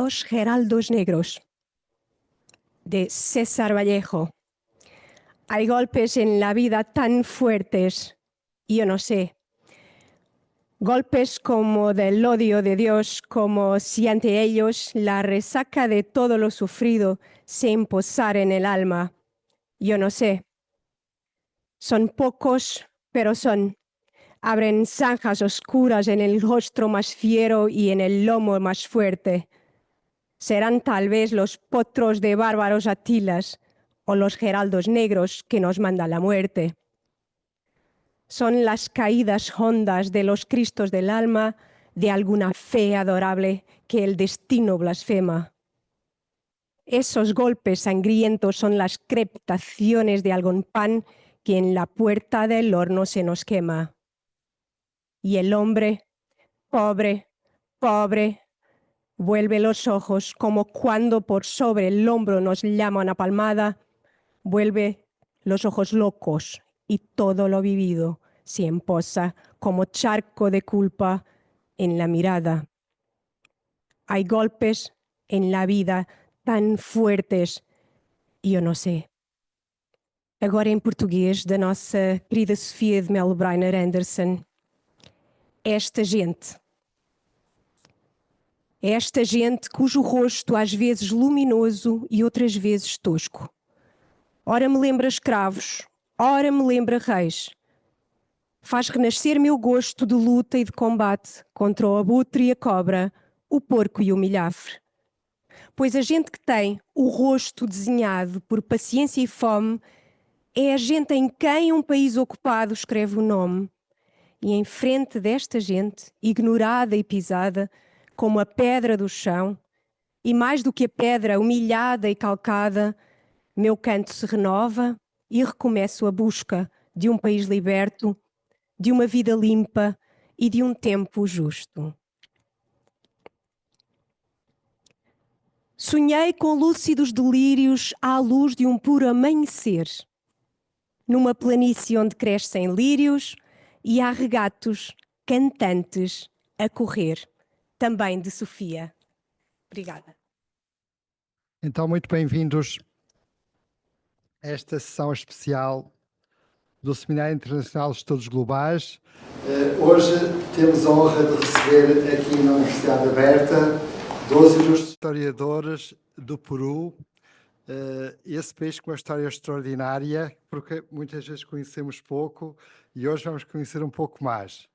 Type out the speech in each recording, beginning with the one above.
Los Heraldos Negros, de César Vallejo. Hay golpes en la vida tan fuertes, yo no sé, golpes como del odio de Dios, como si ante ellos la resaca de todo lo sufrido se imposara en el alma. Yo no sé. Son pocos, pero son. Abren zanjas oscuras en el rostro más fiero y en el lomo más fuerte. Serán tal vez los potros de bárbaros Atilas o los heraldos negros que nos manda la muerte. Son las caídas hondas de los Cristos del alma de alguna fe adorable que el destino blasfema. Esos golpes sangrientos son las crepitaciones de algún pan que en la puerta del horno se nos quema. Y el hombre, pobre, pobre, vuelve los ojos como cuando por sobre el hombro nos llama una palmada, vuelve los ojos locos y todo lo vivido se emposa como charco de culpa en la mirada. Hay golpes en la vida tan fuertes, eu não sei. Agora em português, da nossa querida Sofia de Melo Breiner Anderson. Esta gente cujo rosto às vezes luminoso e outras vezes tosco. Ora me lembra escravos, ora me lembra reis. Faz renascer meu gosto de luta e de combate contra o abutre e a cobra, o porco e o milhafre. Pois a gente que tem o rosto desenhado por paciência e fome é a gente em quem um país ocupado escreve o nome. E em frente desta gente, ignorada e pisada, como a pedra do chão, e mais do que a pedra, humilhada e calcada, meu canto se renova e recomeço a busca de um país liberto, de uma vida limpa e de um tempo justo. Sonhei com lúcidos delírios à luz de um puro amanhecer, numa planície onde crescem lírios e há regatos cantantes a correr, também de Sofia. Obrigada. Então, muito bem-vindos a esta sessão especial do Seminário Internacional de Estudos Globais. Hoje temos a honra de receber aqui na Universidade Aberta 12 ilustres historiadores do Peru, esse país com uma história extraordinária, porque muitas vezes conhecemos pouco e hoje vamos conhecer um pouco mais.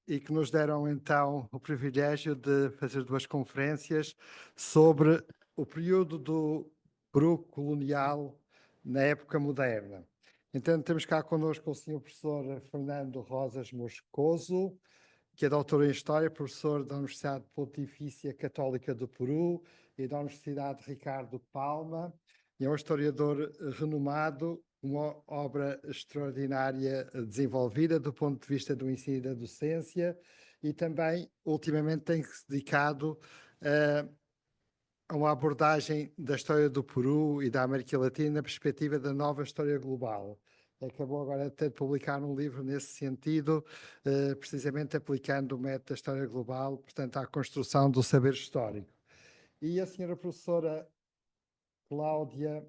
E que nos deram então o privilégio de fazer duas conferências sobre o período do Peru colonial na época moderna. Então temos cá connosco o Sr. Professor Fernando Rosas Moscoso, que é doutor em História, professor da Universidade Pontifícia Católica do Peru e da Universidade Ricardo Palma, e é um historiador renomado, uma obra extraordinária desenvolvida do ponto de vista do ensino e da docência, e também, ultimamente, tem-se dedicado a uma abordagem da história do Peru e da América Latina na perspectiva da nova história global. Acabou agora de publicar um livro nesse sentido, precisamente aplicando o método da história global, portanto, à construção do saber histórico. E a senhora professora Cláudia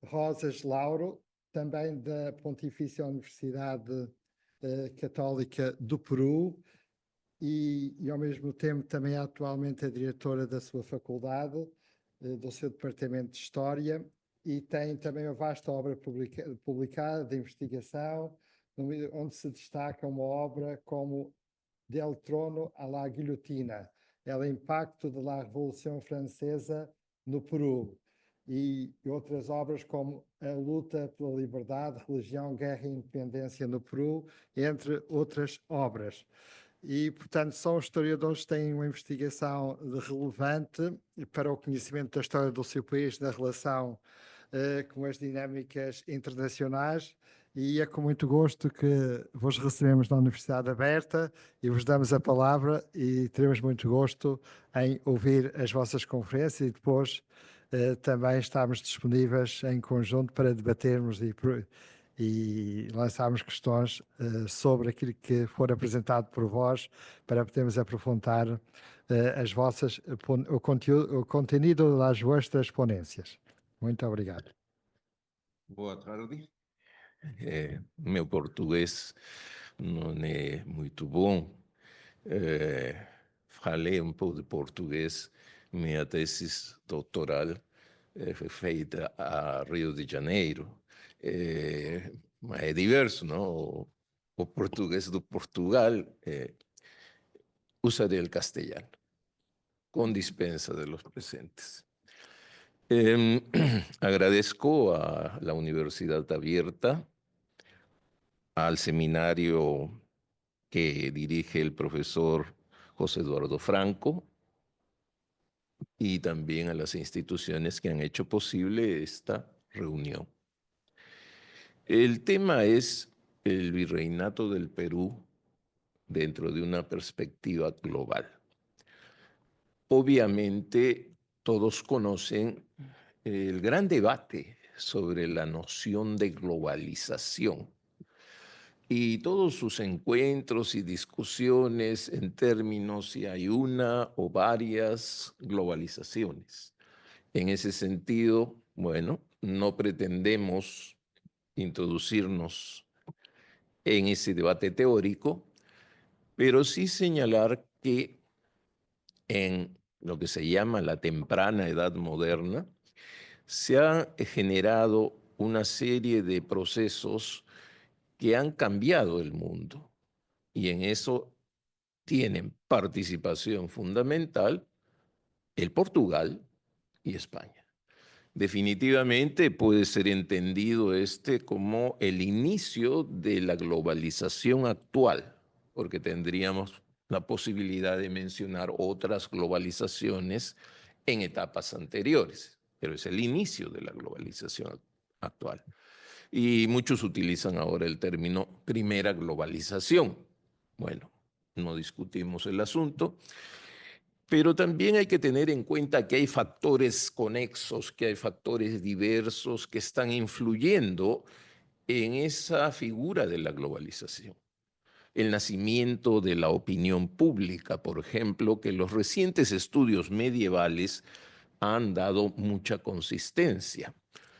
Rosas Lauro, também da Pontifícia Universidade Católica do Peru, e ao mesmo tempo também é atualmente a diretora da sua faculdade, do seu departamento de História, e tem também uma vasta obra publicada de investigação, onde se destaca uma obra como Del Trono à la Guillotina, o impacto da Revolução Francesa no Peru, e outras obras como A Luta pela Liberdade, Religião, Guerra e Independência no Peru, entre outras obras. E, portanto, são historiadores que têm uma investigação relevante para o conhecimento da história do seu país na relação com as dinâmicas internacionais, e é com muito gosto que vos recebemos na Universidade Aberta e vos damos a palavra e teremos muito gosto em ouvir as vossas conferências e depois também estamos disponíveis em conjunto para debatermos e lançarmos questões sobre aquilo que for apresentado por vós, para podermos aprofundar o conteúdo das vossas ponências. Muito obrigado. Boa tarde. Meu português não é muito bom. Falei um pouco de português. Minha tese doutoral foi feita a Rio de Janeiro. Mas é diverso, não? O português do Portugal usaria o castelhano, com dispensa de los presentes. Agradezco a la Universidad Abierta, al seminario que dirige el profesor José Eduardo Franco y también a las instituciones que han hecho posible esta reunión. El tema es el virreinato del Perú dentro de una perspectiva global. Obviamente, todos conocen el gran debate sobre la noción de globalización y todos sus encuentros y discusiones en términos si hay una o varias globalizaciones. En ese sentido, bueno, no pretendemos introducirnos en ese debate teórico, pero sí señalar que en lo que se llama la temprana edad moderna, se ha generado una serie de procesos que han cambiado el mundo y en eso tienen participación fundamental el Portugal y España. Definitivamente puede ser entendido como el inicio de la globalización actual, porque tendríamos la posibilidad de mencionar otras globalizaciones en etapas anteriores, pero es el inicio de la globalización actual. Y muchos utilizan ahora el término primera globalización. Bueno, no discutimos el asunto, pero también hay que tener en cuenta que hay factores conexos, que hay factores diversos que están influyendo en esa figura de la globalización. El nacimiento de la opinión pública, por ejemplo, que los recientes estudios medievales han dado mucha consistencia.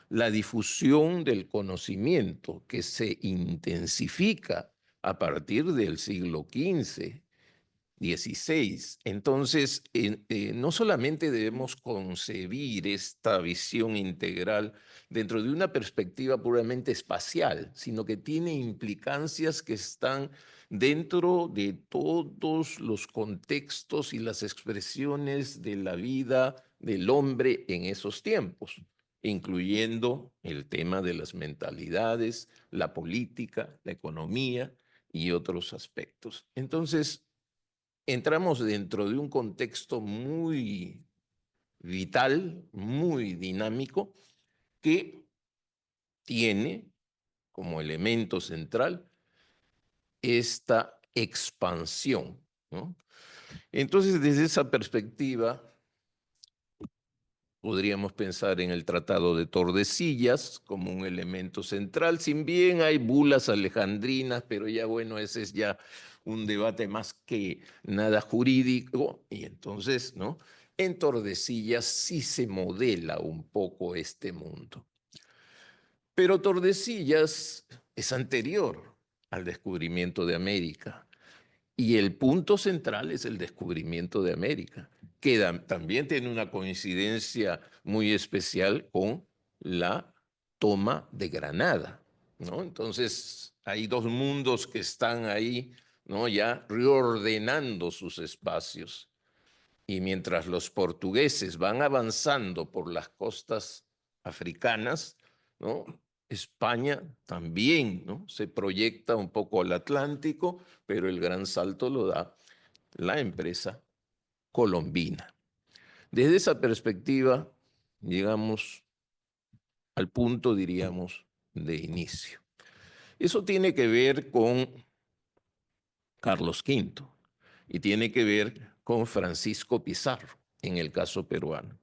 La difusión del conocimiento que se intensifica a partir del siglo XV, XVI. Entonces, no solamente debemos concebir esta visión integral dentro de una perspectiva puramente espacial, sino que tiene implicancias que están dentro de todos los contextos y las expresiones de la vida del hombre en esos tiempos, incluyendo el tema de las mentalidades, la política, la economía y otros aspectos. Entonces, entramos dentro de un contexto muy vital, muy dinámico, que tiene como elemento central esta expansión, ¿no? Entonces, desde esa perspectiva, podríamos pensar en el Tratado de Tordesillas como un elemento central, si bien hay bulas alejandrinas, pero ya bueno, ese es ya un debate más que nada jurídico, y entonces, ¿no? En Tordesillas sí se modela un poco este mundo. Pero Tordesillas es anterior al descubrimiento de América. Y el punto central es el descubrimiento de América, que también tiene una coincidencia muy especial con la toma de Granada, ¿no? Entonces, hay dos mundos que están ahí, ¿no? Ya reordenando sus espacios. Y mientras los portugueses van avanzando por las costas africanas, ¿no? España también, ¿no? Se proyecta un poco al Atlántico, pero el gran salto lo da la empresa colombina. Desde esa perspectiva, llegamos al punto, diríamos, de inicio. Eso tiene que ver con Carlos V y tiene que ver con Francisco Pizarro, en el caso peruano.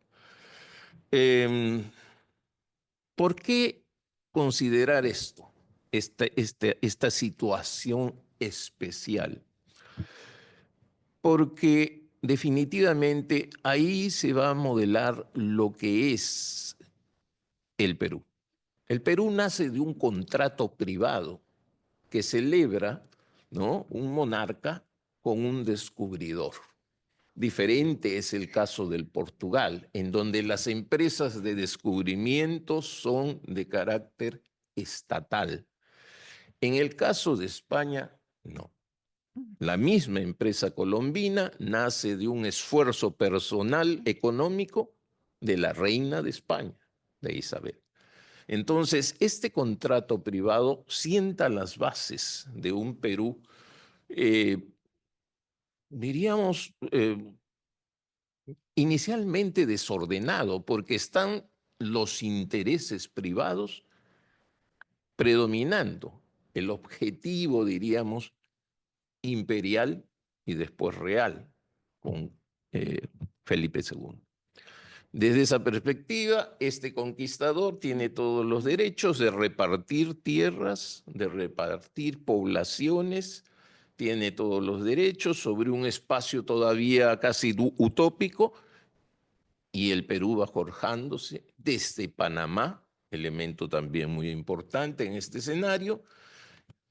¿Por qué considerar esto? esta situación especial, porque definitivamente ahí se va a modelar lo que es el Perú. El Perú nace de un contrato privado que celebra, ¿no?, un monarca con un descubridor. Diferente es el caso del Portugal, en donde las empresas de descubrimiento son de carácter estatal. En el caso de España, no. La misma empresa colombina nace de un esfuerzo personal económico de la reina de España, de Isabel. Entonces, este contrato privado sienta las bases de un Perú, diríamos, inicialmente desordenado, porque están los intereses privados predominando. El objetivo, diríamos, imperial y después real, con Felipe II. Desde esa perspectiva, este conquistador tiene todos los derechos de repartir tierras, de repartir poblaciones, tiene todos los derechos sobre un espacio todavía casi utópico, y el Perú va forjándose desde Panamá, elemento también muy importante en este escenario,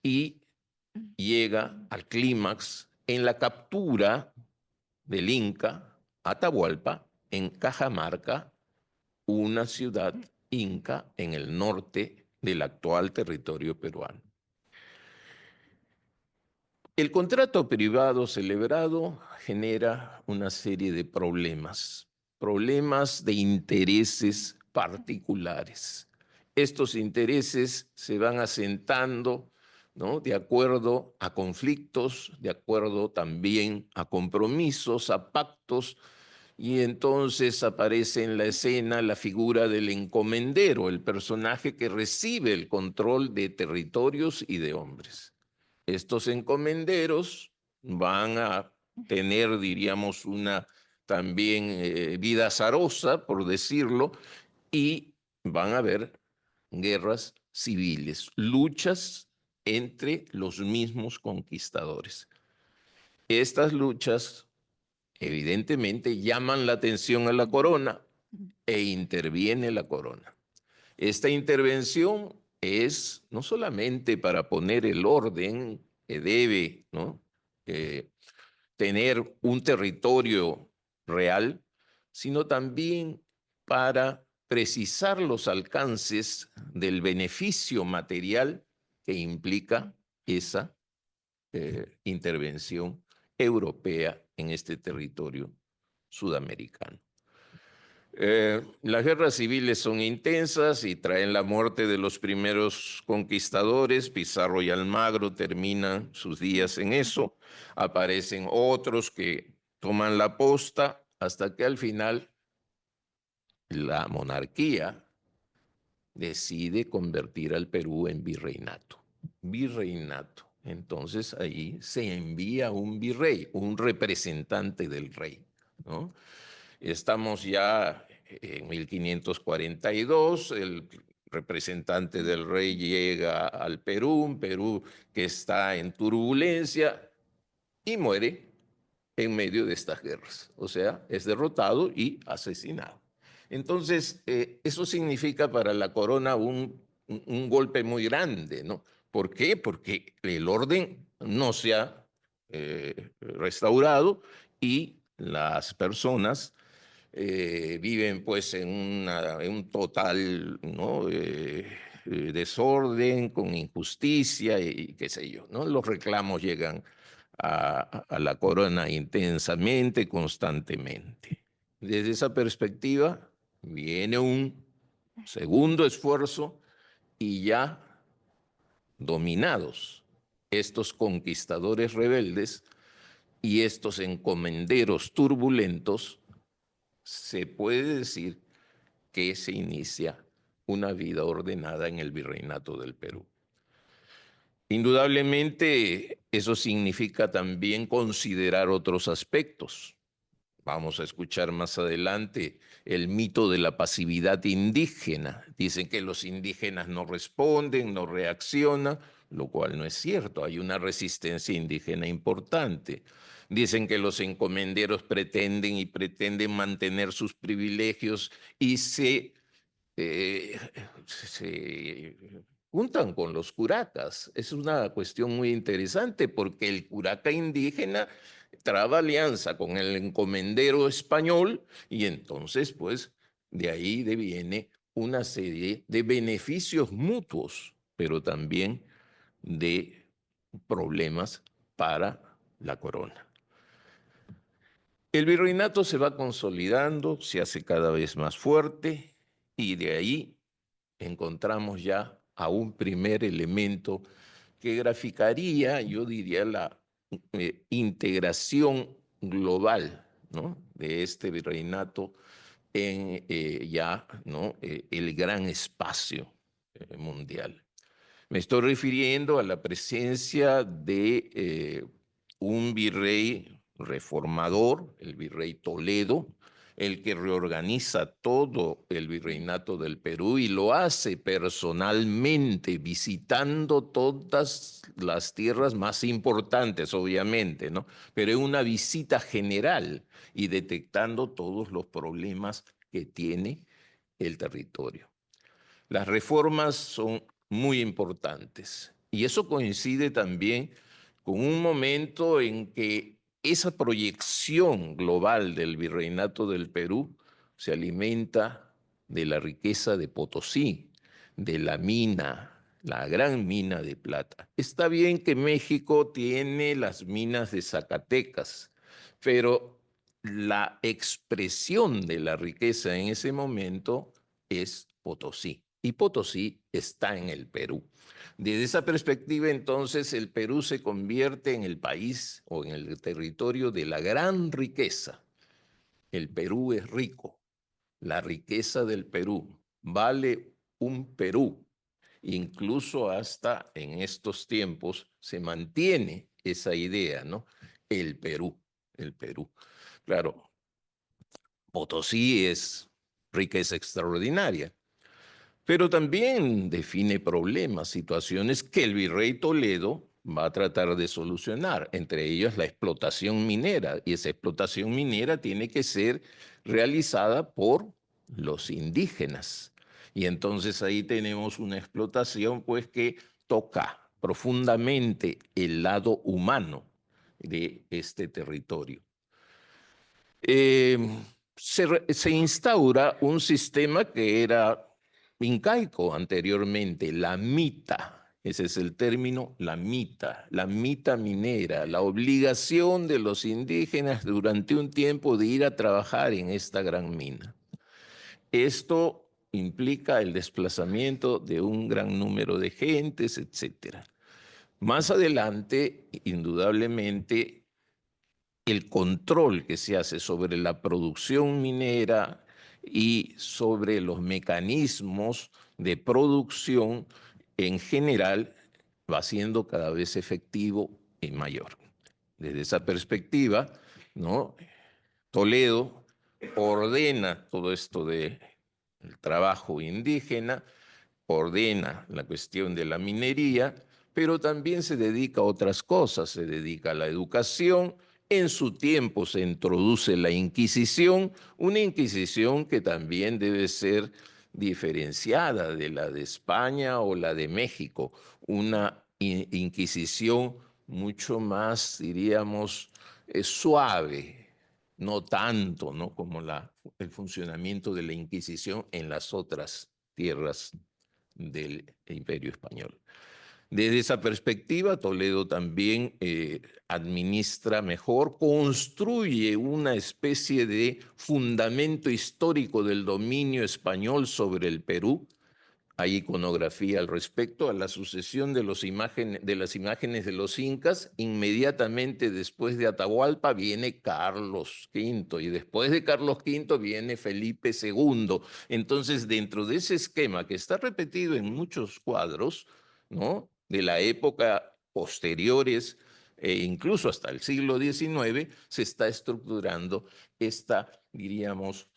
y llega al clímax en la captura del Inca Atahualpa en Cajamarca, una ciudad inca en el norte del actual territorio peruano. El contrato privado celebrado genera una serie de problemas de intereses particulares. Estos intereses se van asentando, ¿no?, de acuerdo a conflictos, de acuerdo también a compromisos, a pactos, y entonces aparece en la escena la figura del encomendero, el personaje que recibe el control de territorios y de hombres. Estos encomenderos van a tener, diríamos, una también vida azarosa, por decirlo, y van a haber guerras civiles, luchas entre los mismos conquistadores. Estas luchas evidentemente llaman la atención a la corona e interviene la corona. Esta intervención es no solamente para poner el orden que debe, ¿no?, tener un territorio real, sino también para precisar los alcances del beneficio material que implica esa intervención europea en este territorio sudamericano. Las guerras civiles son intensas y traen la muerte de los primeros conquistadores. Pizarro y Almagro terminan sus días en eso. Aparecen otros que toman la posta hasta que al final la monarquía decide convertir al Perú en virreinato. Virreinato. Entonces ahí se envía un virrey, un representante del rey, ¿no? Estamos ya en 1542, el representante del rey llega al Perú, un Perú que está en turbulencia, y muere en medio de estas guerras. O sea, es derrotado y asesinado. Entonces, eso significa para la corona un golpe muy grande, ¿no? ¿Por qué? Porque el orden no se ha restaurado y las personas viven pues en un total, ¿no?, desorden, con injusticia y qué sé yo, ¿no? Los reclamos llegan a la corona intensamente, constantemente. Desde esa perspectiva viene un segundo esfuerzo y ya dominados estos conquistadores rebeldes y estos encomenderos turbulentos, se puede decir que se inicia una vida ordenada en el virreinato del Perú. Indudablemente, eso significa también considerar otros aspectos. Vamos a escuchar más adelante el mito de la pasividad indígena. Dicen que los indígenas no responden, no reaccionan, lo cual no es cierto. Hay una resistencia indígena importante. Dicen que los encomenderos pretenden mantener sus privilegios y se juntan con los curacas. Es una cuestión muy interesante porque el curaca indígena traba alianza con el encomendero español y entonces, pues, de ahí deviene una serie de beneficios mutuos, pero también de problemas para la corona. El virreinato se va consolidando, se hace cada vez más fuerte y de ahí encontramos ya a un primer elemento que graficaría, yo diría, la integración global, ¿no?, de este virreinato en ya, ¿no?, el gran espacio mundial. Me estoy refiriendo a la presencia de un virrey reformador, el virrey Toledo, el que reorganiza todo el virreinato del Perú y lo hace personalmente, visitando todas las tierras más importantes, obviamente, ¿no? Pero en una visita general y detectando todos los problemas que tiene el territorio. Las reformas son muy importantes y eso coincide también con un momento en que esa proyección global del virreinato del Perú se alimenta de la riqueza de Potosí, de la mina, la gran mina de plata. Está bien que México tiene las minas de Zacatecas, pero la expresión de la riqueza en ese momento es Potosí. Y Potosí está en el Perú. Desde esa perspectiva, entonces, el Perú se convierte en el país o en el territorio de la gran riqueza. El Perú es rico. La riqueza del Perú vale un Perú. Incluso hasta en estos tiempos se mantiene esa idea, ¿no? El Perú, el Perú. Claro, Potosí es riqueza extraordinaria, pero también define problemas, situaciones que el virrey Toledo va a tratar de solucionar, entre ellas la explotación minera, y esa explotación minera tiene que ser realizada por los indígenas. Y entonces ahí tenemos una explotación pues que toca profundamente el lado humano de este territorio. Se instaura un sistema que era incaico anteriormente, la mita. Ese es el término, la mita minera, la obligación de los indígenas durante un tiempo de ir a trabajar en esta gran mina. Esto implica el desplazamiento de un gran número de gentes, etc. Más adelante, indudablemente, el control que se hace sobre la producción minera y sobre los mecanismos de producción en general va siendo cada vez efectivo y mayor. Desde esa perspectiva, ¿no?, Toledo ordena todo esto del trabajo indígena, ordena la cuestión de la minería, pero también se dedica a otras cosas, se dedica a la educación. En su tiempo se introduce la Inquisición, una Inquisición que también debe ser diferenciada de la de España o la de México, una Inquisición mucho más, diríamos, suave, no tanto, ¿no?, como el funcionamiento de la Inquisición en las otras tierras del Imperio Español. Desde esa perspectiva, Toledo también administra mejor, construye una especie de fundamento histórico del dominio español sobre el Perú. Hay iconografía al respecto, a la sucesión de las imágenes de los incas. Inmediatamente después de Atahualpa viene Carlos V y después de Carlos V viene Felipe II. Entonces, dentro de ese esquema que está repetido en muchos cuadros, ¿no?, de la época posteriores e incluso hasta el siglo XIX se está estructurando esta, diríamos,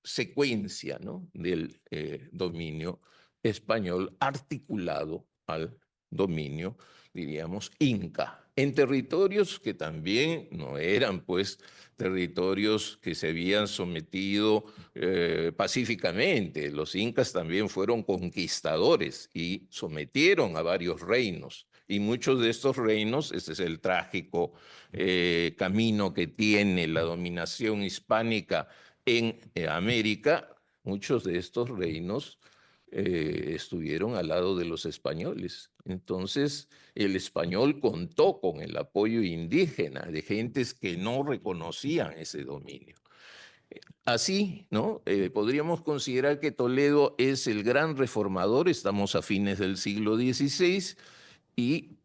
secuencia, ¿no?, del dominio español articulado al dominio, diríamos, inca, en territorios que también no eran, pues, territorios que se habían sometido pacíficamente. Los incas también fueron conquistadores y sometieron a varios reinos. Y muchos de estos reinos, este es el trágico camino que tiene la dominación hispánica en América, muchos de estos reinos estuvieron al lado de los españoles. Entonces, el español contó con el apoyo indígena de gentes que no reconocían ese dominio. Así, ¿no? Podríamos considerar que Toledo es el gran reformador, estamos a fines del siglo XVI, y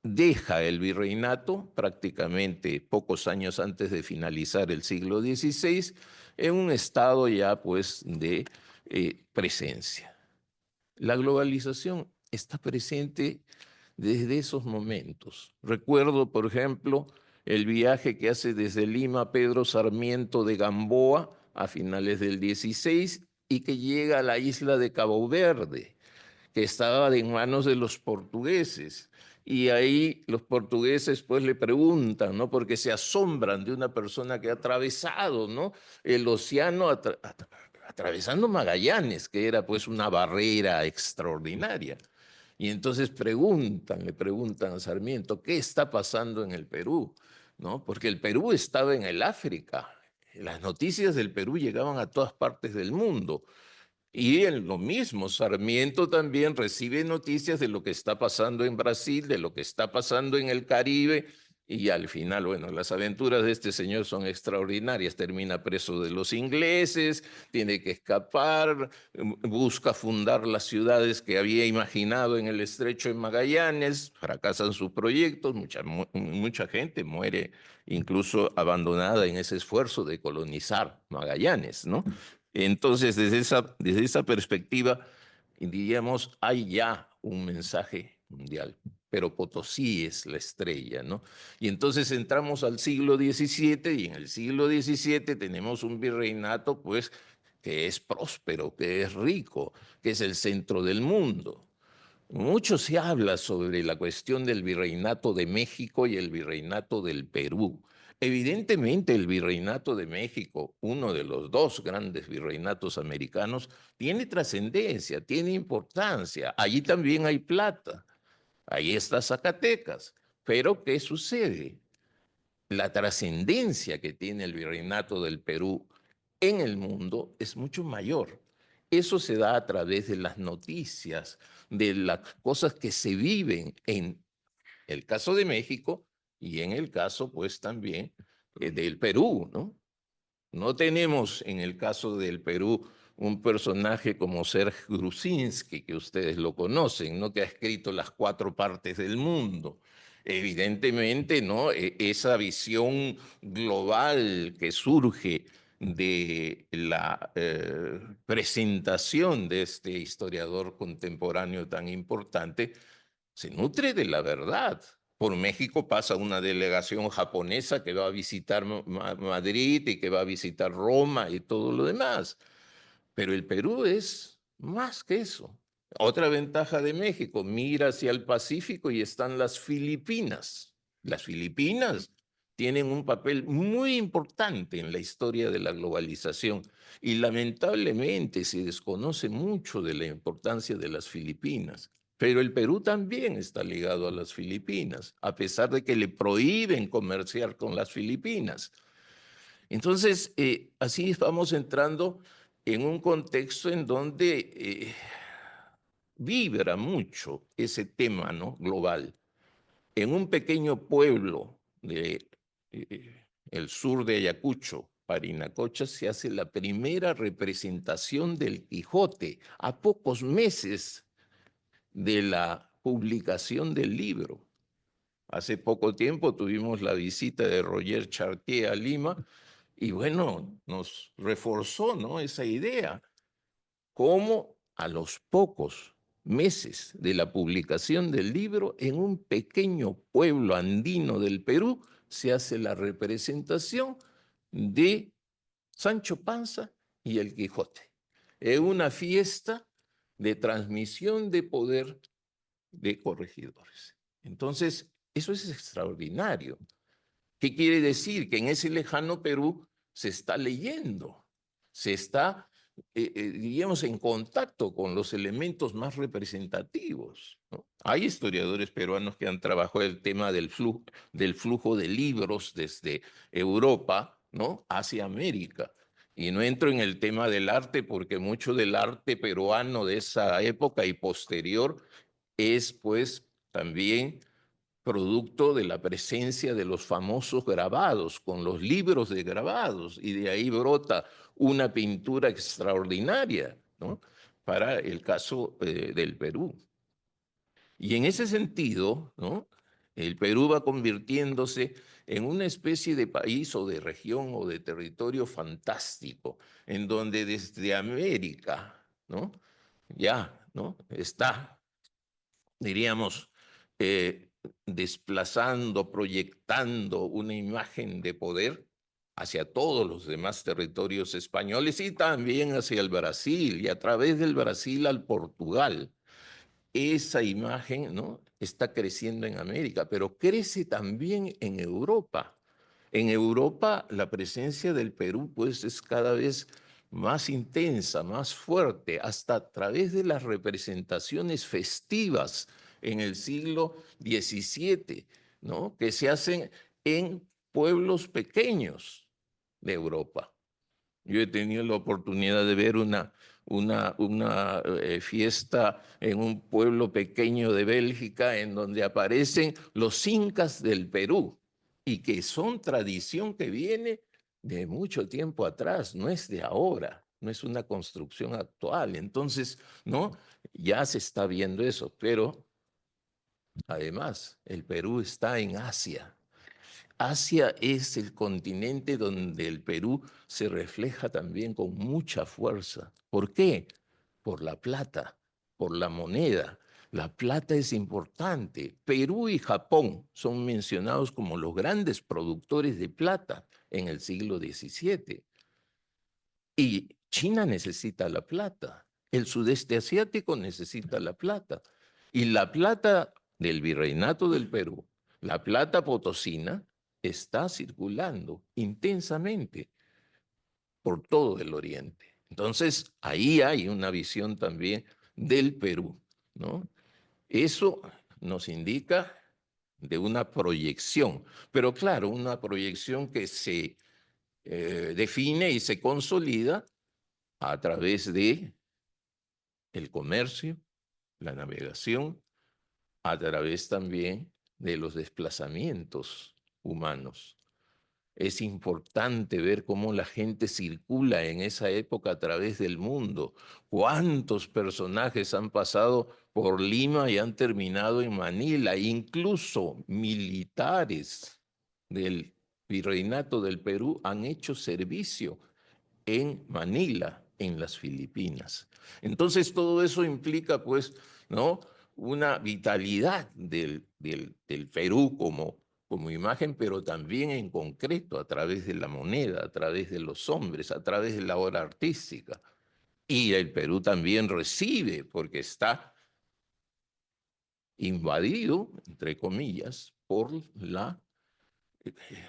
deja el virreinato prácticamente pocos años antes de finalizar el siglo XVI en un estado ya, pues, de presencia. La globalización está presente desde esos momentos. Recuerdo, por ejemplo, el viaje que hace desde Lima Pedro Sarmiento de Gamboa a finales del XVI y que llega a la isla de Cabo Verde, que estaba en manos de los portugueses. Y ahí los portugueses pues le preguntan, ¿no?, porque se asombran de una persona que ha atravesado, ¿no?, el océano atravesando Magallanes, que era pues una barrera extraordinaria. Y entonces le preguntan a Sarmiento, ¿qué está pasando en el Perú? ¿No? Porque el Perú estaba en el África. Las noticias del Perú llegaban a todas partes del mundo. Y en lo mismo, Sarmiento también recibe noticias de lo que está pasando en Brasil, de lo que está pasando en el Caribe, y al final, bueno, las aventuras de este señor son extraordinarias. Termina preso de los ingleses, tiene que escapar, busca fundar las ciudades que había imaginado en el estrecho de Magallanes, fracasan sus proyectos, mucha gente muere incluso abandonada en ese esfuerzo de colonizar Magallanes, ¿no? Entonces, desde esa perspectiva, diríamos, hay ya un mensaje mundial, pero Potosí es la estrella, ¿no? Y entonces entramos al siglo XVII y en el siglo XVII tenemos un virreinato, pues, que es próspero, que es rico, que es el centro del mundo. Mucho se habla sobre la cuestión del virreinato de México y el virreinato del Perú. Evidentemente, el virreinato de México, uno de los dos grandes virreinatos americanos, tiene trascendencia, tiene importancia. Allí también hay plata. Ahí está Zacatecas. Pero, ¿qué sucede? La trascendencia que tiene el virreinato del Perú en el mundo es mucho mayor. Eso se da a través de las noticias, de las cosas que se viven en el caso de México y en el caso, pues, también del Perú, ¿no? No tenemos en el caso del Perú un personaje como Serge Grusinski, que ustedes lo conocen, ¿no?, que ha escrito Las Cuatro Partes del Mundo. Evidentemente, ¿no?, esa visión global que surge de la presentación de este historiador contemporáneo tan importante se nutre de la verdad. Por México pasa una delegación japonesa que va a visitar Madrid y que va a visitar Roma y todo lo demás. Pero el Perú es más que eso. Otra ventaja de México, mira hacia el Pacífico y están las Filipinas. Las Filipinas tienen un papel muy importante en la historia de la globalización y lamentablemente se desconoce mucho de la importancia de las Filipinas. Pero el Perú también está ligado a las Filipinas, a pesar de que le prohíben comerciar con las Filipinas. Entonces, así vamos entrando en un contexto en donde vibra mucho ese tema, ¿no?, global. En un pequeño pueblo de el sur de Ayacucho, Parinacocha, se hace la primera representación del Quijote a pocos meses de la publicación del libro. Hace poco tiempo tuvimos la visita de Roger Chartier a Lima y bueno, nos reforzó, ¿no?, esa idea. Cómo a los pocos meses de la publicación del libro, en un pequeño pueblo andino del Perú se hace la representación de Sancho Panza y el Quijote. Es una fiesta de transmisión de poder de corregidores. Entonces, eso es extraordinario. ¿Qué quiere decir? Que en ese lejano Perú se está leyendo, se está, diríamos, en contacto con los elementos más representativos, ¿no? Hay historiadores peruanos que han trabajado el tema del flujo de libros desde Europa, ¿no?, hacia América. Y no entro en el tema del arte porque mucho del arte peruano de esa época y posterior es pues también producto de la presencia de los famosos grabados, con los libros de grabados, y de ahí brota una pintura extraordinaria, ¿no?, para el caso del Perú. Y en ese sentido, ¿no?, el Perú va convirtiéndose en una especie de país o de región o de territorio fantástico, en donde desde América, ¿no?, ya, ¿no?, está, diríamos, desplazando, proyectando una imagen de poder hacia todos los demás territorios españoles y también hacia el Brasil y a través del Brasil al Portugal. Esa imagen, ¿no?, está creciendo en América, pero crece también en Europa. En Europa la presencia del Perú pues es cada vez más intensa, más fuerte, hasta a través de las representaciones festivas en el siglo XVII, ¿no?, que se hacen en pueblos pequeños de Europa. Yo he tenido la oportunidad de ver una fiesta en un pueblo pequeño de Bélgica en donde aparecen los incas del Perú y que son tradición que viene de mucho tiempo atrás, no es de ahora, no es una construcción actual. Entonces, ¿no?, ya se está viendo eso, pero además el Perú está en Asia. Asia es el continente donde el Perú se refleja también con mucha fuerza. ¿Por qué? Por la plata, por la moneda. La plata es importante. Perú y Japón son mencionados como los grandes productores de plata en el siglo XVII. Y China necesita la plata. El sudeste asiático necesita la plata. Y la plata del Virreinato del Perú, la plata potosina, está circulando intensamente por todo el oriente. Entonces, ahí hay una visión también del Perú, ¿no? Eso nos indica de una proyección, pero claro, una proyección que se define y se consolida a través de el comercio, la navegación, a través también de los desplazamientos humanos. Es importante ver cómo la gente circula en esa época a través del mundo. Cuántos personajes han pasado por Lima y han terminado en Manila, incluso militares del Virreinato del Perú han hecho servicio en Manila, en las Filipinas. Entonces todo eso implica, pues, ¿no?, una vitalidad del Perú como imagen, pero también en concreto a través de la moneda, a través de los hombres, a través de la obra artística. Y el Perú también recibe, porque está invadido, entre comillas, por la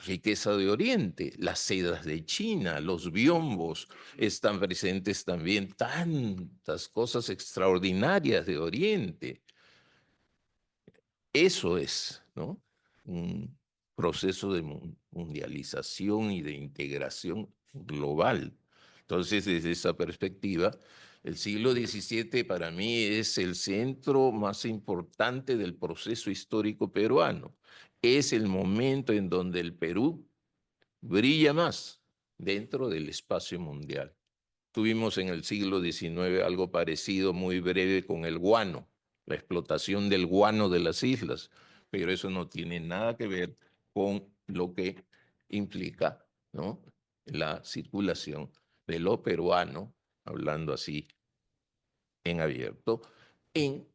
riqueza de Oriente, las sedas de China, los biombos, están presentes también tantas cosas extraordinarias de Oriente. Eso es, ¿no?, un proceso de mundialización y de integración global. Entonces, desde esa perspectiva, el siglo XVII para mí es el centro más importante del proceso histórico peruano. Es el momento en donde el Perú brilla más dentro del espacio mundial. Tuvimos en el siglo XIX algo parecido, muy breve, con el guano, la explotación del guano de las islas, pero eso no tiene nada que ver con lo que implica, ¿no?, la circulación de lo peruano, hablando así en abierto, en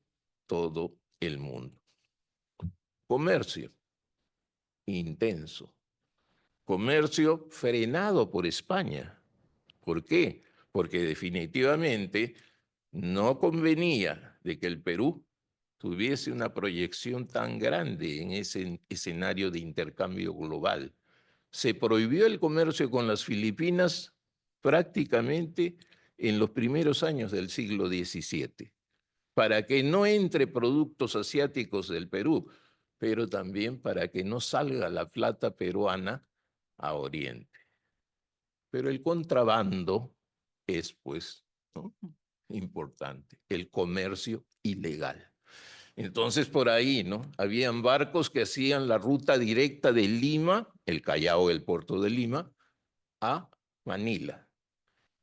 todo el mundo. Comercio intenso. Comercio frenado por España. ¿Por qué? Porque definitivamente no convenía de que el Perú tuviese una proyección tan grande en ese escenario de intercambio global. Se prohibió el comercio con las Filipinas prácticamente en los primeros años del siglo XVII, para que no entre productos asiáticos del Perú, pero también para que no salga la plata peruana a Oriente. Pero el contrabando es, pues, ¿no?, importante, el comercio ilegal. Entonces, por ahí, ¿no?, habían barcos que hacían la ruta directa de Lima, el Callao, el puerto de Lima, a Manila.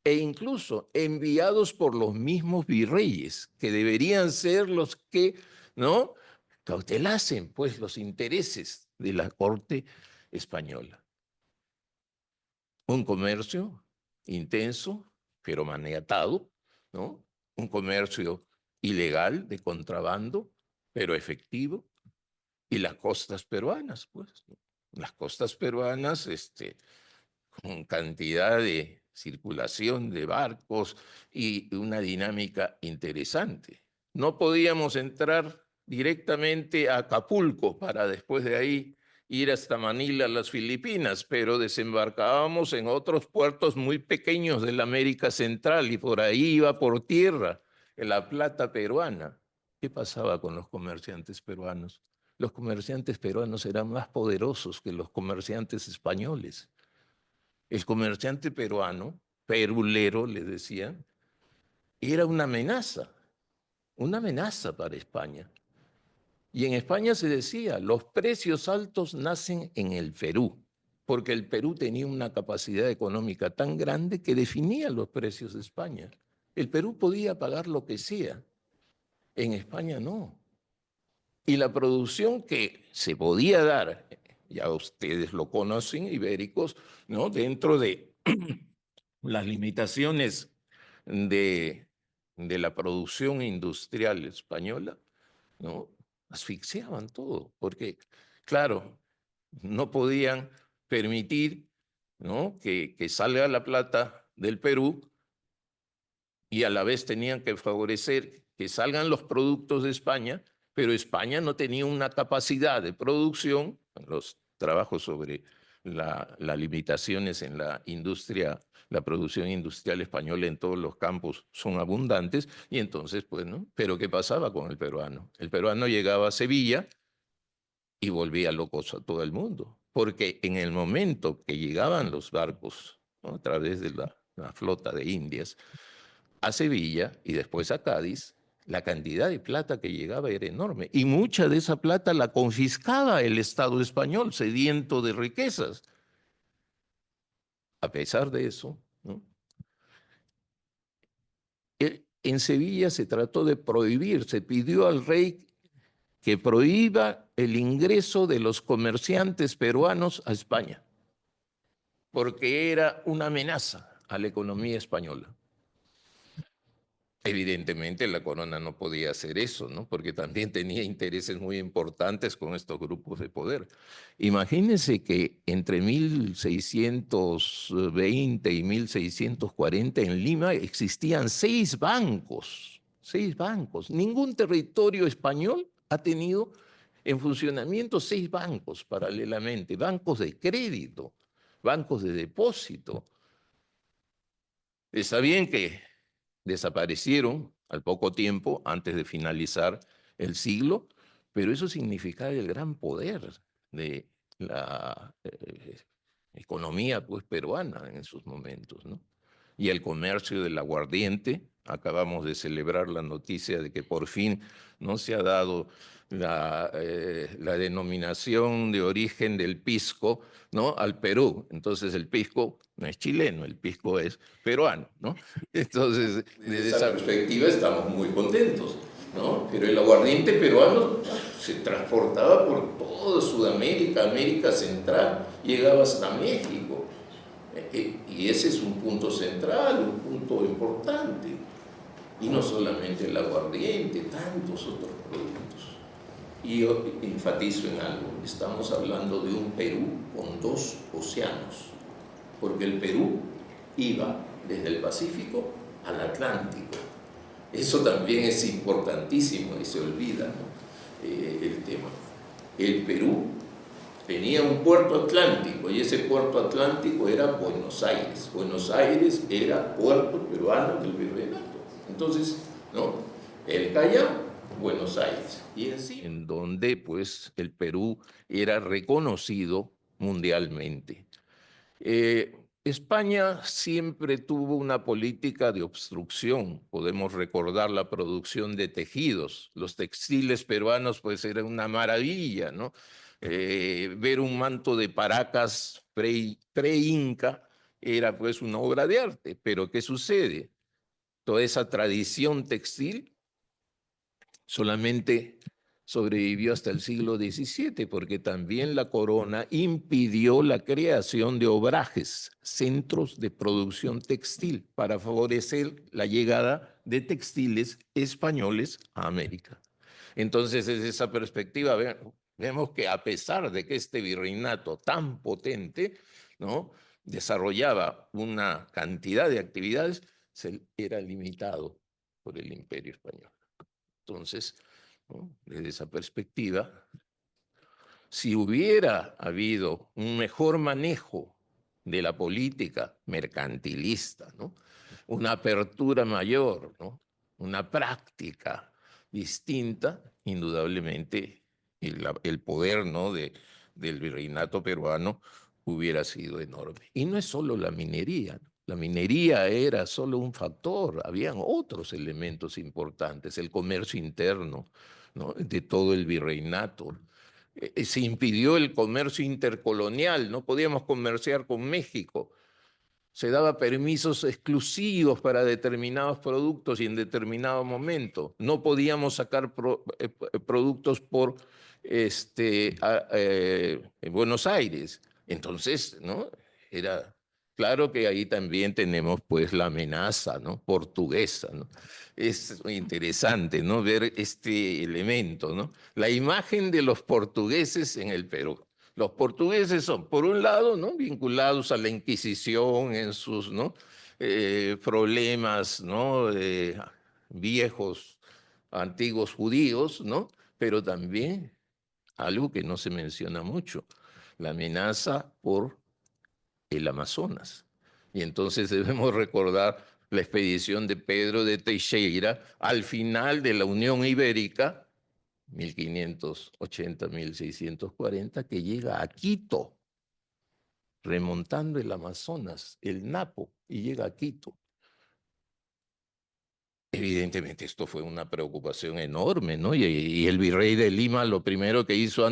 E incluso enviados por los mismos virreyes, que deberían ser los que, ¿no?, cautelasen, pues, los intereses de la corte española. Un comercio intenso, pero maniatado, ¿no? Un comercio ilegal de contrabando, pero efectivo. Y las costas peruanas, pues, ¿no? Las costas peruanas, con cantidad de circulación de barcos y una dinámica interesante. No podíamos entrar directamente a Acapulco para después de ahí ir hasta Manila, las Filipinas, pero desembarcábamos en otros puertos muy pequeños de la América Central y por ahí iba por tierra la plata peruana. ¿Qué pasaba con los comerciantes peruanos? Los comerciantes peruanos eran más poderosos que los comerciantes españoles. El comerciante peruano, perulero, le decían, era una amenaza para España. Y en España se decía, los precios altos nacen en el Perú, porque el Perú tenía una capacidad económica tan grande que definía los precios de España. El Perú podía pagar lo que sea, en España no. Y la producción que se podía dar, ya ustedes lo conocen, ibéricos, ¿no?, dentro de las limitaciones de la producción industrial española, ¿no?, asfixiaban todo, porque, claro, no podían permitir, ¿no?, que salga la plata del Perú y a la vez tenían que favorecer que salgan los productos de España, pero España no tenía una capacidad de producción. Los trabajos sobre las limitaciones en la industria, la producción industrial española en todos los campos son abundantes, y entonces, pues, ¿no? Pero ¿qué pasaba con el peruano? El peruano llegaba a Sevilla y volvía locos a todo el mundo, porque en el momento que llegaban los barcos, ¿no?, a través de la flota de Indias, a Sevilla y después a Cádiz, la cantidad de plata que llegaba era enorme. Y mucha de esa plata la confiscaba el Estado español, sediento de riquezas. A pesar de eso, ¿no?, en Sevilla se trató de prohibir, se pidió al rey que prohíba el ingreso de los comerciantes peruanos a España, porque era una amenaza a la economía española. Evidentemente la corona no podía hacer eso, ¿no?, porque también tenía intereses muy importantes con estos grupos de poder. Imagínense que entre 1620 y 1640 en Lima existían 6 bancos, 6 bancos. Ningún territorio español ha tenido en funcionamiento 6 bancos paralelamente, bancos de crédito, bancos de depósito. Está bien que desaparecieron al poco tiempo, antes de finalizar el siglo, pero eso significaba el gran poder de la economía, pues, peruana en esos momentos, ¿no? Y el comercio del aguardiente. Acabamos de celebrar la noticia de que por fin no se ha dado la denominación de origen del pisco, ¿no?, al Perú. Entonces el pisco no es chileno, el pisco es peruano, ¿no? Entonces, desde esa perspectiva estamos muy contentos, ¿no? Pero el aguardiente peruano se transportaba por toda Sudamérica, América Central, llegaba hasta México. Y ese es un punto central, un punto importante. Y no solamente el aguardiente, tantos otros productos. Y yo enfatizo en algo, estamos hablando de un Perú con 2 océanos, porque el Perú iba desde el Pacífico al Atlántico. Eso también es importantísimo y se olvida, ¿no? El tema. El Perú tenía un puerto atlántico y ese puerto atlántico era Buenos Aires. Buenos Aires era puerto peruano del virreinato. Entonces, ¿no? El Callao, Buenos Aires. Y en donde pues el Perú era reconocido mundialmente. España siempre tuvo una política de obstrucción. Podemos recordar la producción de tejidos. Los textiles peruanos pues eran una maravilla, ¿no? Ver un manto de Paracas pre-inca era pues una obra de arte. Pero ¿qué sucede? Toda esa tradición textil solamente sobrevivió hasta el siglo XVII, porque también la corona impidió la creación de obrajes, centros de producción textil, para favorecer la llegada de textiles españoles a América. Entonces, desde esa perspectiva, vemos que a pesar de que este virreinato tan potente, ¿no?, desarrollaba una cantidad de actividades, era limitado por el Imperio Español. Entonces, ¿no?, desde esa perspectiva, si hubiera habido un mejor manejo de la política mercantilista, ¿no?, una apertura mayor, ¿no?, una práctica distinta, indudablemente el poder, ¿no?, del virreinato peruano hubiera sido enorme. Y no es solo la minería, ¿no? La minería era solo un factor, habían otros elementos importantes, el comercio interno, ¿no?, de todo el virreinato. Se impidió el comercio intercolonial, no podíamos comerciar con México. Se daba permisos exclusivos para determinados productos y en determinado momento. No podíamos sacar productos por Buenos Aires. Entonces, ¿no?, era claro que ahí también tenemos pues la amenaza, ¿no?, portuguesa, ¿no? Es interesante, ¿no?, ver este elemento, ¿no? La imagen de los portugueses en el Perú. Los portugueses son, por un lado, ¿no?, vinculados a la Inquisición en sus, ¿no?, problemas, ¿no?, viejos, antiguos judíos, ¿no?, pero también algo que no se menciona mucho, la amenaza por el Amazonas. Y entonces debemos recordar la expedición de Pedro de Teixeira al final de la Unión Ibérica, 1580-1640, que llega a Quito, remontando el Amazonas, el Napo, y llega a Quito. Evidentemente esto fue una preocupación enorme, ¿no? Y el virrey de Lima lo primero que hizo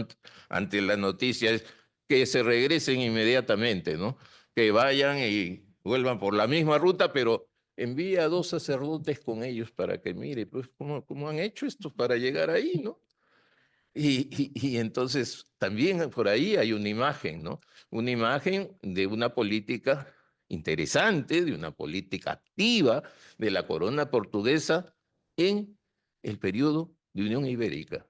ante la noticia es que se regresen inmediatamente, ¿no? Que vayan y vuelvan por la misma ruta, pero envía a 2 sacerdotes con ellos para que mire, pues, cómo han hecho esto para llegar ahí, ¿no? Y entonces también por ahí hay una imagen, ¿no? Una imagen de una política interesante, de una política activa de la corona portuguesa en el periodo de Unión Ibérica.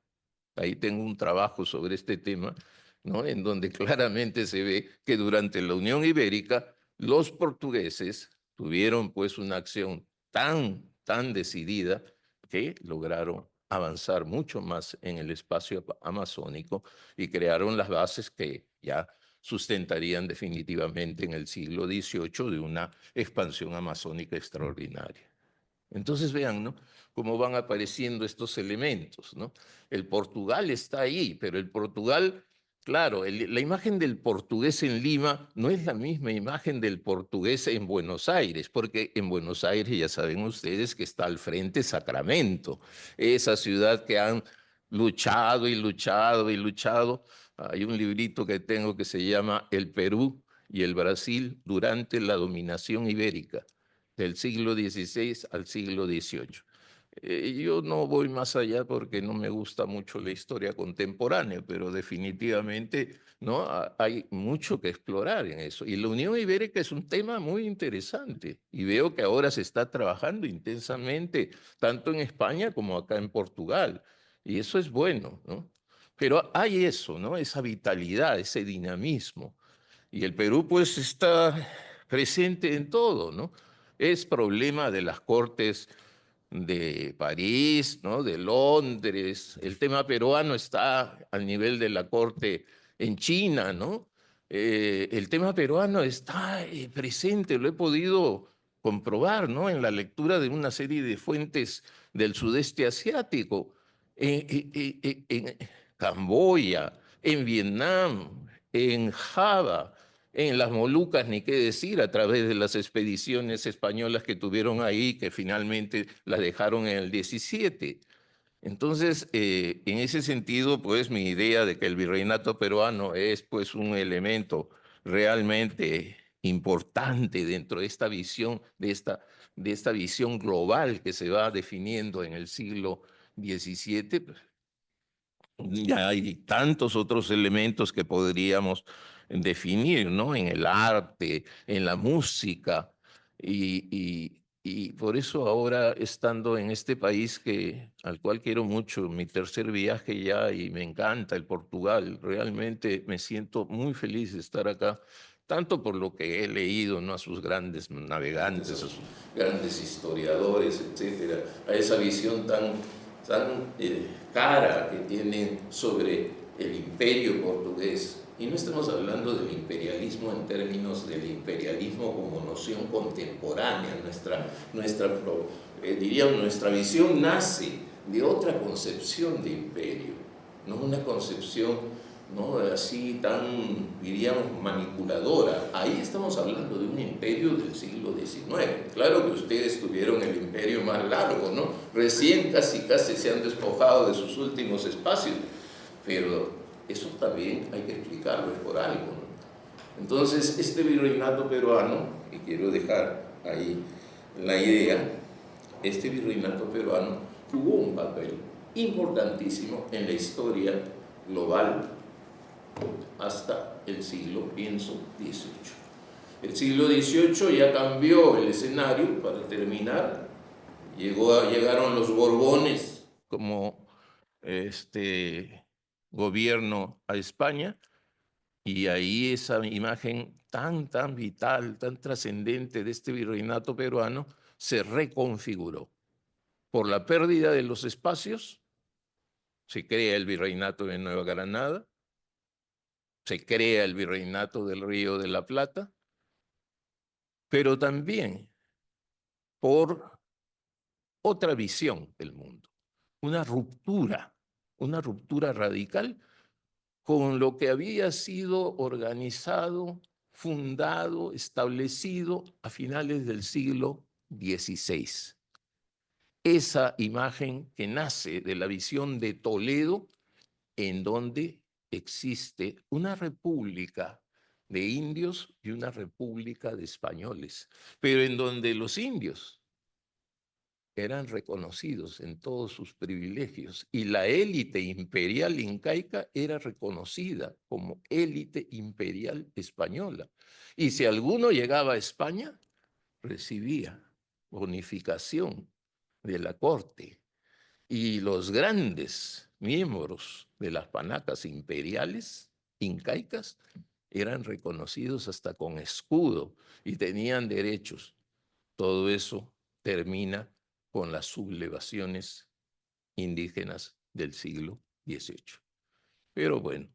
Ahí tengo un trabajo sobre este tema, ¿no?, en donde claramente se ve que durante la Unión Ibérica los portugueses tuvieron pues una acción tan decidida que lograron avanzar mucho más en el espacio amazónico y crearon las bases que ya sustentarían definitivamente en el siglo XVIII de una expansión amazónica extraordinaria. Entonces vean, ¿no?, cómo van apareciendo estos elementos, ¿no? El Portugal está ahí, pero el Portugal, claro, la imagen del portugués en Lima no es la misma imagen del portugués en Buenos Aires, porque en Buenos Aires ya saben ustedes que está al frente Sacramento, esa ciudad que han luchado y luchado y luchado. Hay un librito que tengo que se llama El Perú y el Brasil durante la dominación ibérica, del siglo XVI al siglo XVIII. Yo no voy más allá porque no me gusta mucho la historia contemporánea, pero definitivamente ¿no? Hay mucho que explorar en eso. Y la Unión Ibérica es un tema muy interesante y veo que ahora se está trabajando intensamente, tanto en España como acá en Portugal. Y eso es bueno, ¿no? Pero hay eso, ¿no? Esa vitalidad, ese dinamismo. Y el Perú pues está presente en todo, ¿no? Es problema de las cortes de París, ¿no? De Londres. El tema peruano está al nivel de la corte en China, ¿no? El tema peruano está presente, lo he podido comprobar, ¿no? En la lectura de una serie de fuentes del sudeste asiático, en Camboya, en Vietnam, en Java, en las Molucas, ni qué decir, a través de las expediciones españolas que tuvieron ahí, que finalmente las dejaron en el 17. Entonces, en ese sentido, pues mi idea de que el virreinato peruano es pues un elemento realmente importante dentro de esta visión, de esta visión global que se va definiendo en el siglo XVII, ya hay tantos otros elementos que podríamos definir, ¿no? En el arte, en la música. Y por eso ahora, estando en este país al cual quiero mucho, mi tercer viaje ya y me encanta el Portugal, realmente me siento muy feliz de estar acá, tanto por lo que he leído, ¿no? A sus grandes navegantes, a sus grandes historiadores, etcétera, a esa visión tan cara que tienen sobre el imperio portugués. Y no estamos hablando del imperialismo en términos del imperialismo como noción contemporánea. Diríamos, nuestra visión nace de otra concepción de imperio, no una concepción ¿no? Así tan, diríamos, manipuladora. Ahí estamos hablando de un imperio del siglo XIX. Claro que ustedes tuvieron el imperio más largo, ¿no? Recién casi se han despojado de sus últimos espacios, pero eso también hay que explicarlo, es por algo, ¿no? Entonces, este virreinato peruano, y quiero dejar ahí la idea, este virreinato peruano jugó un papel importantísimo en la historia global hasta el siglo, pienso, XVIII. El siglo XVIII ya cambió el escenario, para terminar, llegaron los Borbones como gobierno a España, y ahí esa imagen tan vital, tan trascendente de este virreinato peruano se reconfiguró. Por la pérdida de los espacios, se crea el virreinato de Nueva Granada, se crea el virreinato del Río de la Plata, pero también por otra visión del mundo, una ruptura radical con lo que había sido organizado, fundado, establecido a finales del siglo XVI. Esa imagen que nace de la visión de Toledo, en donde existe una república de indios y una república de españoles, pero en donde los indios eran reconocidos en todos sus privilegios y la élite imperial incaica era reconocida como élite imperial española. Y si alguno llegaba a España, recibía bonificación de la corte, y los grandes miembros de las panacas imperiales incaicas eran reconocidos hasta con escudo y tenían derechos. Todo eso termina con las sublevaciones indígenas del siglo XVIII. Pero bueno,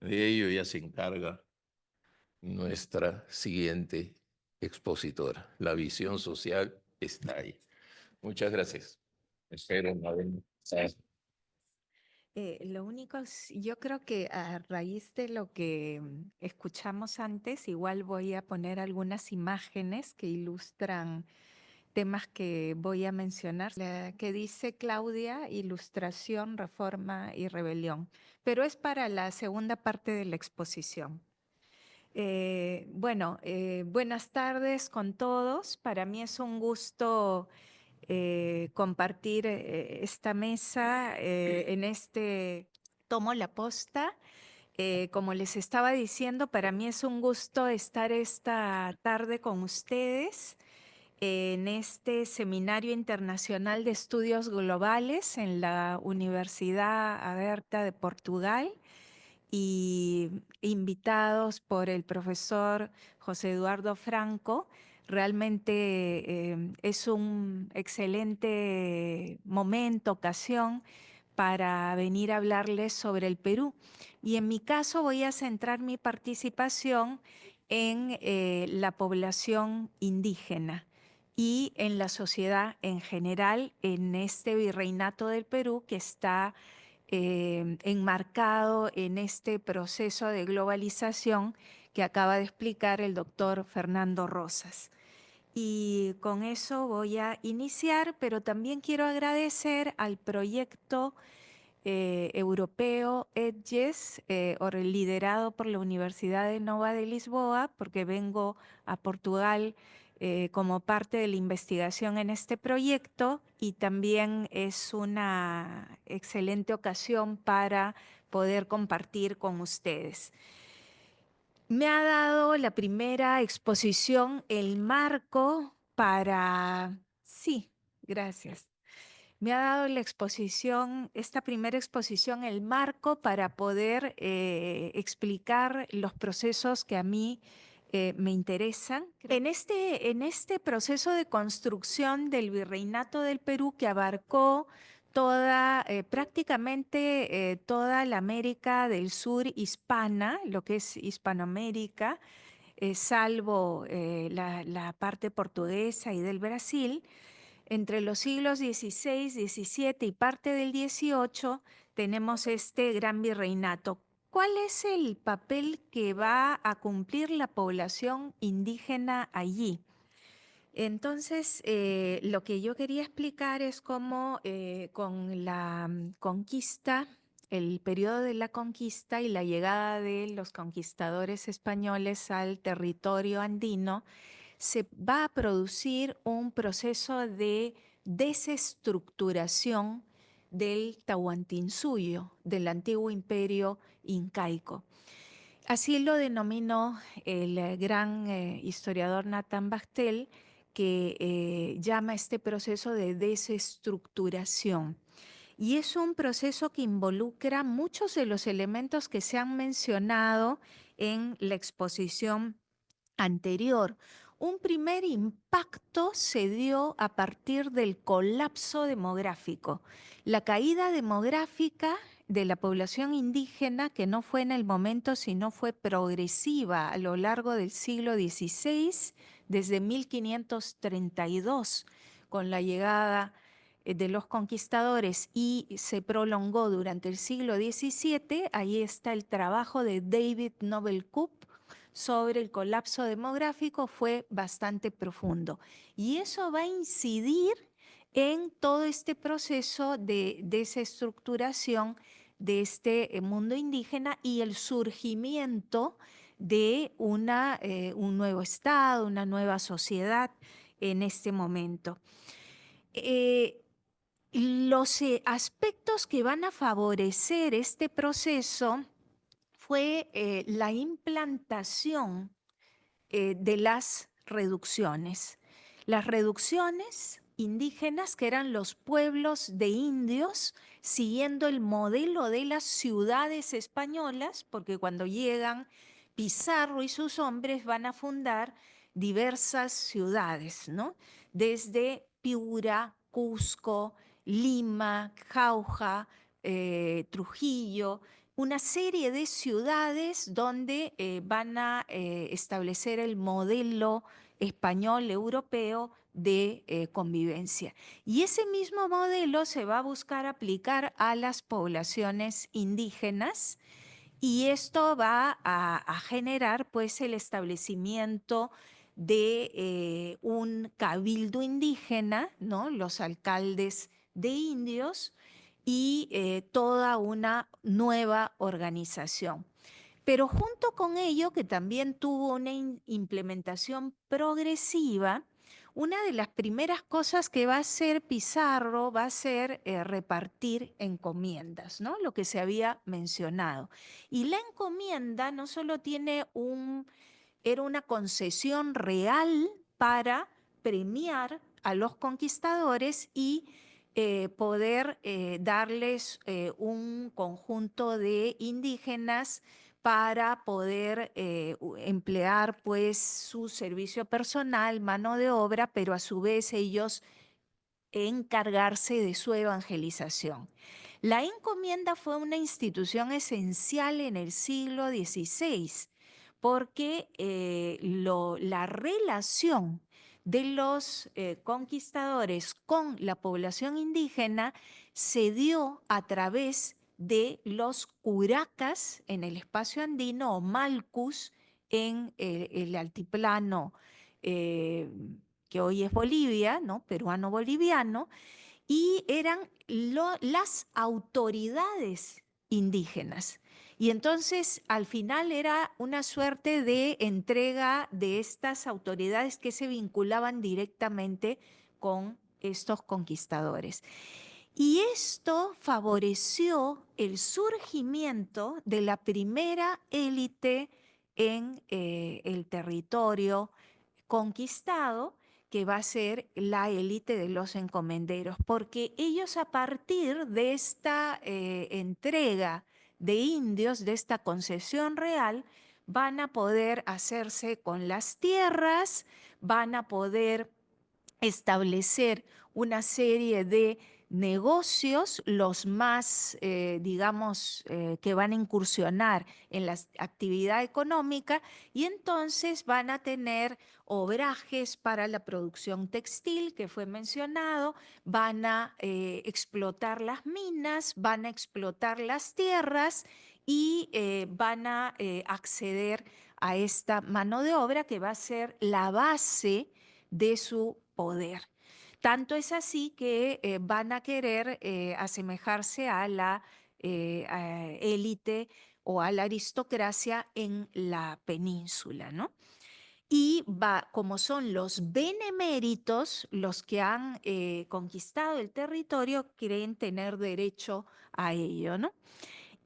de ello ya se encarga nuestra siguiente expositora. La visión social está ahí. Muchas gracias. Espero no haber... Lo único, yo creo que a raíz de lo que escuchamos antes, igual voy a poner algunas imágenes que ilustran temas que voy a mencionar, la que dice Claudia, ilustración, reforma y rebelión, pero es para la segunda parte de la exposición. Buenas tardes con todos. Para mí es un gusto compartir esta mesa en este Tomo la Posta. Como les estaba diciendo, para mí es un gusto estar esta tarde con ustedes en este Seminario Internacional de Estudios Globales en la Universidad Aberta de Portugal y invitados por el profesor José Eduardo Franco. Realmente es un excelente momento, ocasión para venir a hablarles sobre el Perú. Y en mi caso voy a centrar mi participación en la población indígena y en la sociedad en general en este virreinato del Perú que está enmarcado en este proceso de globalización que acaba de explicar el doctor Fernando Rosas. Y con eso voy a iniciar, pero también quiero agradecer al proyecto europeo EDGES, liderado por la Universidad de Nova de Lisboa, porque vengo a Portugal como parte de la investigación en este proyecto y también es una excelente ocasión para poder compartir con ustedes. Me ha dado la primera exposición el marco para... Sí, gracias. Me ha dado la exposición, esta primera exposición, el marco para poder explicar los procesos que a mí me interesan. En este proceso de construcción del Virreinato del Perú que abarcó prácticamente toda la América del Sur hispana, lo que es Hispanoamérica, salvo la parte portuguesa y del Brasil, entre los siglos XVI, XVII y parte del XVIII tenemos este gran virreinato. ¿Cuál es el papel que va a cumplir la población indígena allí? Entonces, lo que yo quería explicar es cómo con la conquista, el periodo de la conquista y la llegada de los conquistadores españoles al territorio andino, se va a producir un proceso de desestructuración del Tahuantinsuyo, del antiguo imperio incaico. Así lo denominó el gran historiador Nathan Bastel, que llama este proceso de desestructuración. Y es un proceso que involucra muchos de los elementos que se han mencionado en la exposición anterior. Un primer impacto se dio a partir del colapso demográfico. La caída demográfica de la población indígena, que no fue en el momento, sino fue progresiva a lo largo del siglo XVI, desde 1532, con la llegada de los conquistadores y se prolongó durante el siglo XVII. Ahí está el trabajo de David Nobel-Coop sobre el colapso demográfico, fue bastante profundo. Y eso va a incidir en todo este proceso de desestructuración de este mundo indígena y el surgimiento de un nuevo Estado, una nueva sociedad en este momento. Los aspectos que van a favorecer este proceso fue la implantación de las reducciones. Las reducciones indígenas, que eran los pueblos de indios, siguiendo el modelo de las ciudades españolas, porque cuando llegan Pizarro y sus hombres van a fundar diversas ciudades, ¿no? Desde Piura, Cusco, Lima, Jauja, Trujillo, una serie de ciudades donde van a establecer el modelo español europeo de convivencia. Y ese mismo modelo se va a buscar aplicar a las poblaciones indígenas y esto va a generar pues el establecimiento de un cabildo indígena, ¿no? Los alcaldes de indios y toda una nueva organización. Pero junto con ello, que también tuvo una implementación progresiva, una de las primeras cosas que va a hacer Pizarro va a ser repartir encomiendas, ¿no? Lo que se había mencionado. Y la encomienda no solo era una concesión real para premiar a los conquistadores y poder darles un conjunto de indígenas para poder emplear pues su servicio personal, mano de obra, pero a su vez ellos encargarse de su evangelización. La encomienda fue una institución esencial en el siglo XVI porque la relación de los conquistadores con la población indígena se dio a través de los curacas en el espacio andino o malcus en el altiplano que hoy es Bolivia, ¿no? Peruano-boliviano, y eran las autoridades indígenas. Y entonces al final era una suerte de entrega de estas autoridades que se vinculaban directamente con estos conquistadores. Y esto favoreció el surgimiento de la primera élite en el territorio conquistado, que va a ser la élite de los encomenderos, porque ellos a partir de esta entrega de indios, de esta concesión real, van a poder hacerse con las tierras, van a poder establecer una serie de negocios, los más, digamos, que van a incursionar en la actividad económica, y entonces van a tener obrajes para la producción textil que fue mencionado, van a explotar las minas, van a explotar las tierras y van a acceder a esta mano de obra que va a ser la base de su poder. Tanto es así que van a querer asemejarse a la élite o a la aristocracia en la península, ¿no? Y como son los beneméritos los que han conquistado el territorio, creen tener derecho a ello, ¿no?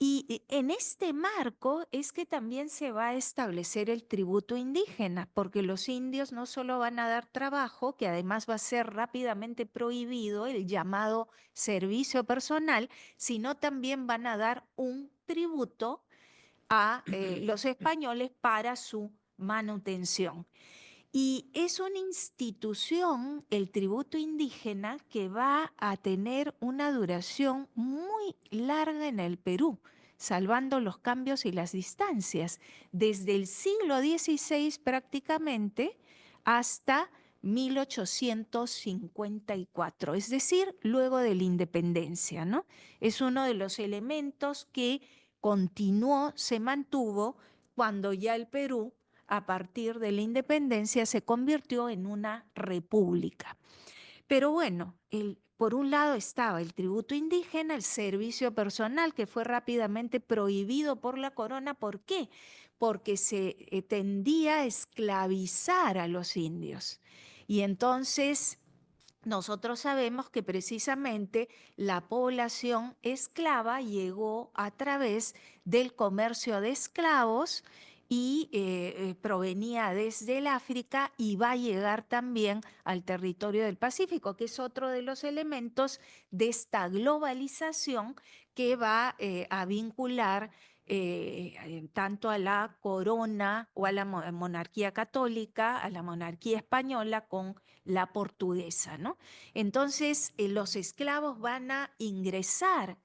Y en este marco es que también se va a establecer el tributo indígena, porque los indios no solo van a dar trabajo, que además va a ser rápidamente prohibido, el llamado servicio personal, sino también van a dar un tributo a los españoles para su manutención. Y es una institución, el tributo indígena, que va a tener una duración muy larga en el Perú, salvando los cambios y las distancias, desde el siglo XVI prácticamente hasta 1854, es decir, luego de la independencia, ¿no? Es uno de los elementos que continuó, se mantuvo cuando ya el Perú, a partir de la independencia, se convirtió en una república. Pero bueno, por un lado estaba el tributo indígena, el servicio personal, que fue rápidamente prohibido por la corona. ¿Por qué? Porque se tendía a esclavizar a los indios. Y entonces nosotros sabemos que precisamente la población esclava llegó a través del comercio de esclavos y provenía desde el África y va a llegar también al territorio del Pacífico, que es otro de los elementos de esta globalización que va a vincular tanto a la corona o a la monarquía católica, a la monarquía española con la portuguesa, ¿no? Entonces, los esclavos van a ingresar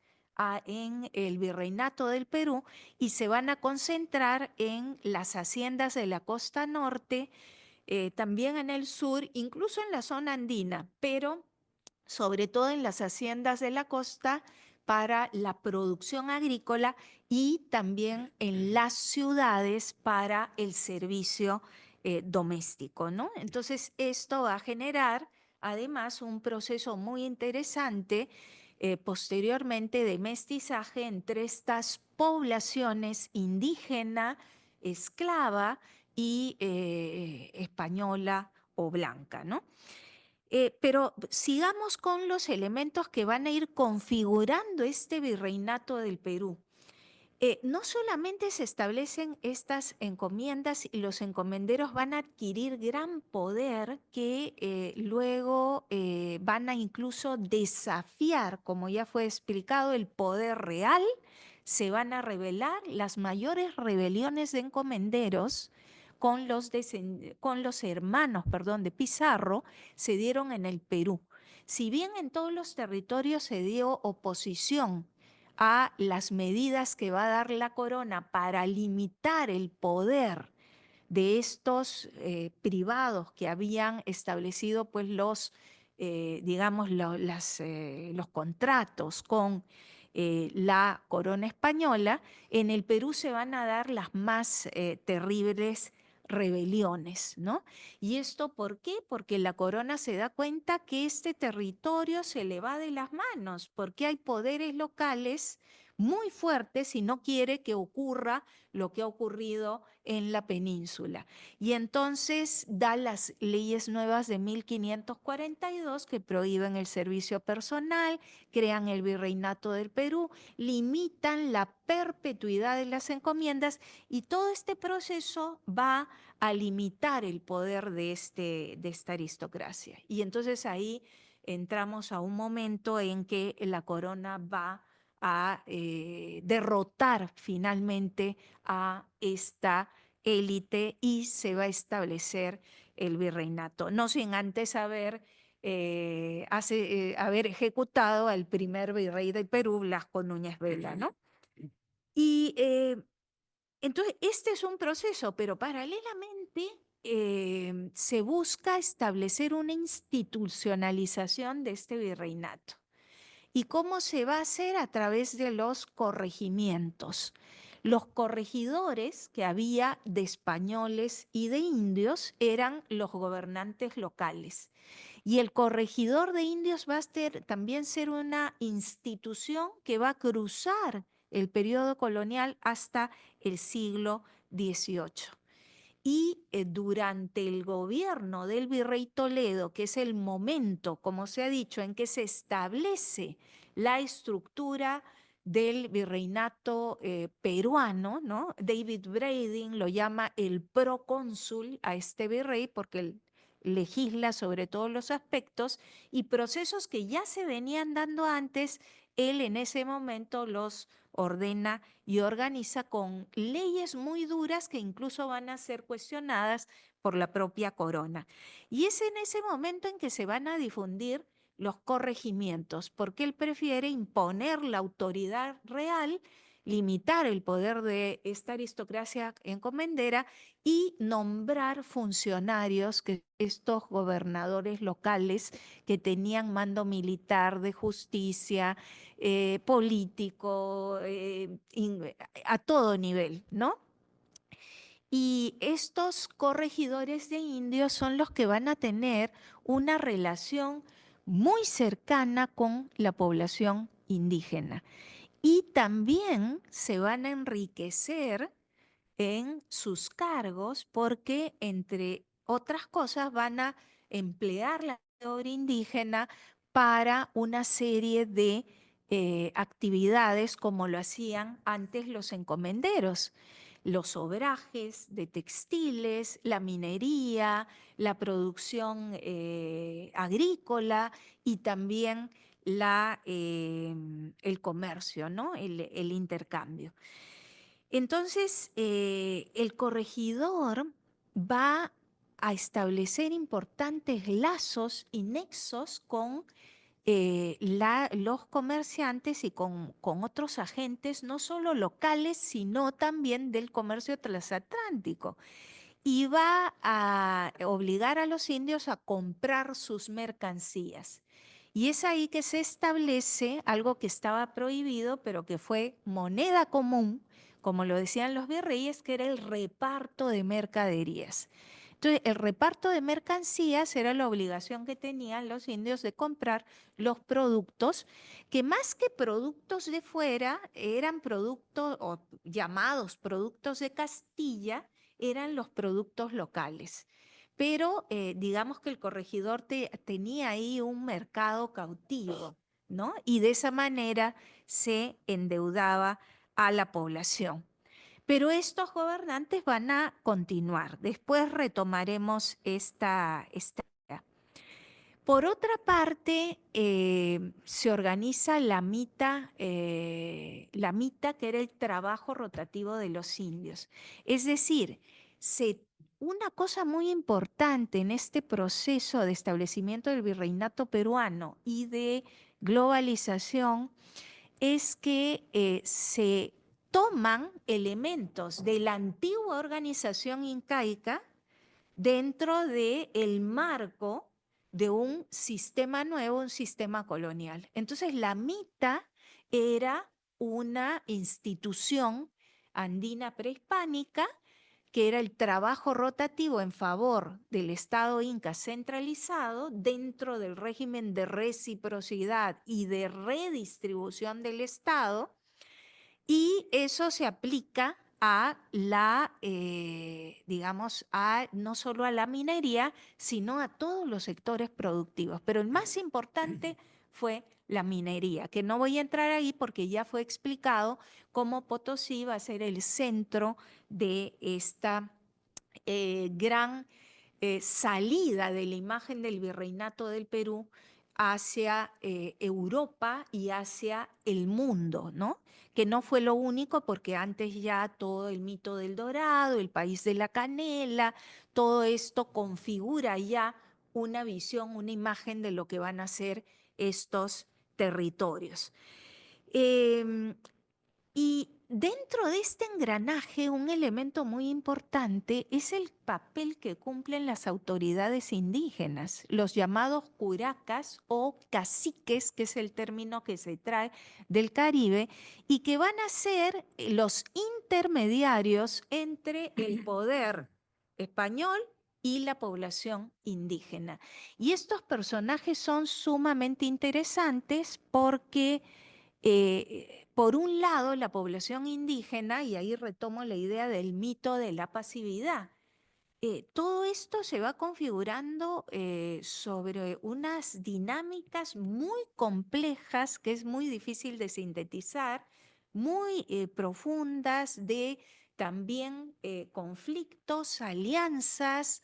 en el virreinato del Perú y se van a concentrar en las haciendas de la costa norte, también en el sur, incluso en la zona andina, pero sobre todo en las haciendas de la costa para la producción agrícola y también en las ciudades para el servicio doméstico, ¿no? Entonces, esto va a generar además un proceso muy interesante posteriormente de mestizaje entre estas poblaciones indígena, esclava y española o blanca, ¿no? Pero sigamos con los elementos que van a ir configurando este virreinato del Perú. No solamente se establecen estas encomiendas y los encomenderos van a adquirir gran poder que luego van a incluso desafiar, como ya fue explicado, el poder real. Se van a revelar las mayores rebeliones de encomenderos con los hermanos, de Pizarro, se dieron en el Perú. Si bien en todos los territorios se dio oposición a las medidas que va a dar la corona para limitar el poder de estos privados que habían establecido pues los contratos con la corona española, en el Perú se van a dar las más terribles rebeliones, ¿no? ¿Y esto por qué? Porque la corona se da cuenta que este territorio se le va de las manos, porque hay poderes locales muy fuertes y no quiere que ocurra lo que ha ocurrido en la península. Y entonces da las leyes nuevas de 1542 que prohíben el servicio personal, crean el virreinato del Perú, limitan la perpetuidad de las encomiendas y todo este proceso va a limitar el poder de esta aristocracia. Y entonces ahí entramos a un momento en que la corona va a derrotar finalmente a esta élite y se va a establecer el virreinato, no sin antes haber ejecutado al primer virrey del Perú, Blasco Núñez Vela, ¿no? Y entonces este es un proceso, pero paralelamente se busca establecer una institucionalización de este virreinato. ¿Y cómo se va a hacer? A través de los corregimientos. Los corregidores que había de españoles y de indios eran los gobernantes locales. Y el corregidor de indios va a también ser una institución que va a cruzar el periodo colonial hasta el siglo XVIII. Y durante el gobierno del virrey Toledo, que es el momento, como se ha dicho, en que se establece la estructura del virreinato peruano, ¿no? David Brading lo llama el procónsul a este virrey porque él legisla sobre todos los aspectos y procesos que ya se venían dando antes, él en ese momento los ordena y organiza con leyes muy duras que incluso van a ser cuestionadas por la propia corona. Y es en ese momento en que se van a difundir los corregimientos, porque él prefiere imponer la autoridad real, limitar el poder de esta aristocracia encomendera y nombrar funcionarios, que estos gobernadores locales que tenían mando militar, de justicia, político, a todo nivel, ¿no? Y estos corregidores de indios son los que van a tener una relación muy cercana con la población indígena. Y también se van a enriquecer en sus cargos porque, entre otras cosas, van a emplear la obra indígena para una serie de actividades como lo hacían antes los encomenderos. Los obrajes de textiles, la minería, la producción agrícola y también el comercio, ¿no? el intercambio. Entonces, el corregidor va a establecer importantes lazos y nexos con los comerciantes y con otros agentes, no solo locales, sino también del comercio transatlántico. Y va a obligar a los indios a comprar sus mercancías. Y es ahí que se establece algo que estaba prohibido, pero que fue moneda común, como lo decían los virreyes, que era el reparto de mercaderías. Entonces, el reparto de mercancías era la obligación que tenían los indios de comprar los productos, que más que productos de fuera, eran productos o llamados productos de Castilla, eran los productos locales. pero digamos que el corregidor tenía ahí un mercado cautivo, ¿no? Y de esa manera se endeudaba a la población. Pero estos gobernantes van a continuar. Después retomaremos esta idea. Por otra parte, se organiza la mita, que era el trabajo rotativo de los indios. Es decir, una cosa muy importante en este proceso de establecimiento del virreinato peruano y de globalización es que se toman elementos de la antigua organización incaica dentro del marco de un sistema nuevo, un sistema colonial. Entonces, la MITA era una institución andina prehispánica que era el trabajo rotativo en favor del Estado inca centralizado dentro del régimen de reciprocidad y de redistribución del Estado, y eso se aplica a digamos, no solo a la minería, sino a todos los sectores productivos. Pero el más importante fue la minería, que no voy a entrar ahí porque ya fue explicado cómo Potosí va a ser el centro de esta gran salida de la imagen del virreinato del Perú hacia Europa y hacia el mundo, ¿no? Que no fue lo único, porque antes ya todo el mito del Dorado, el país de la canela, todo esto configura ya una visión, una imagen de lo que van a ser estos territorios. Y dentro de este engranaje, un elemento muy importante es el papel que cumplen las autoridades indígenas, los llamados curacas o caciques, que es el término que se trae del Caribe, y que van a ser los intermediarios entre el poder español y la población indígena. Y estos personajes son sumamente interesantes porque por un lado, la población indígena, y ahí retomo la idea del mito de la pasividad, todo esto se va configurando sobre unas dinámicas muy complejas que es muy difícil de sintetizar, muy profundas, de también conflictos, alianzas,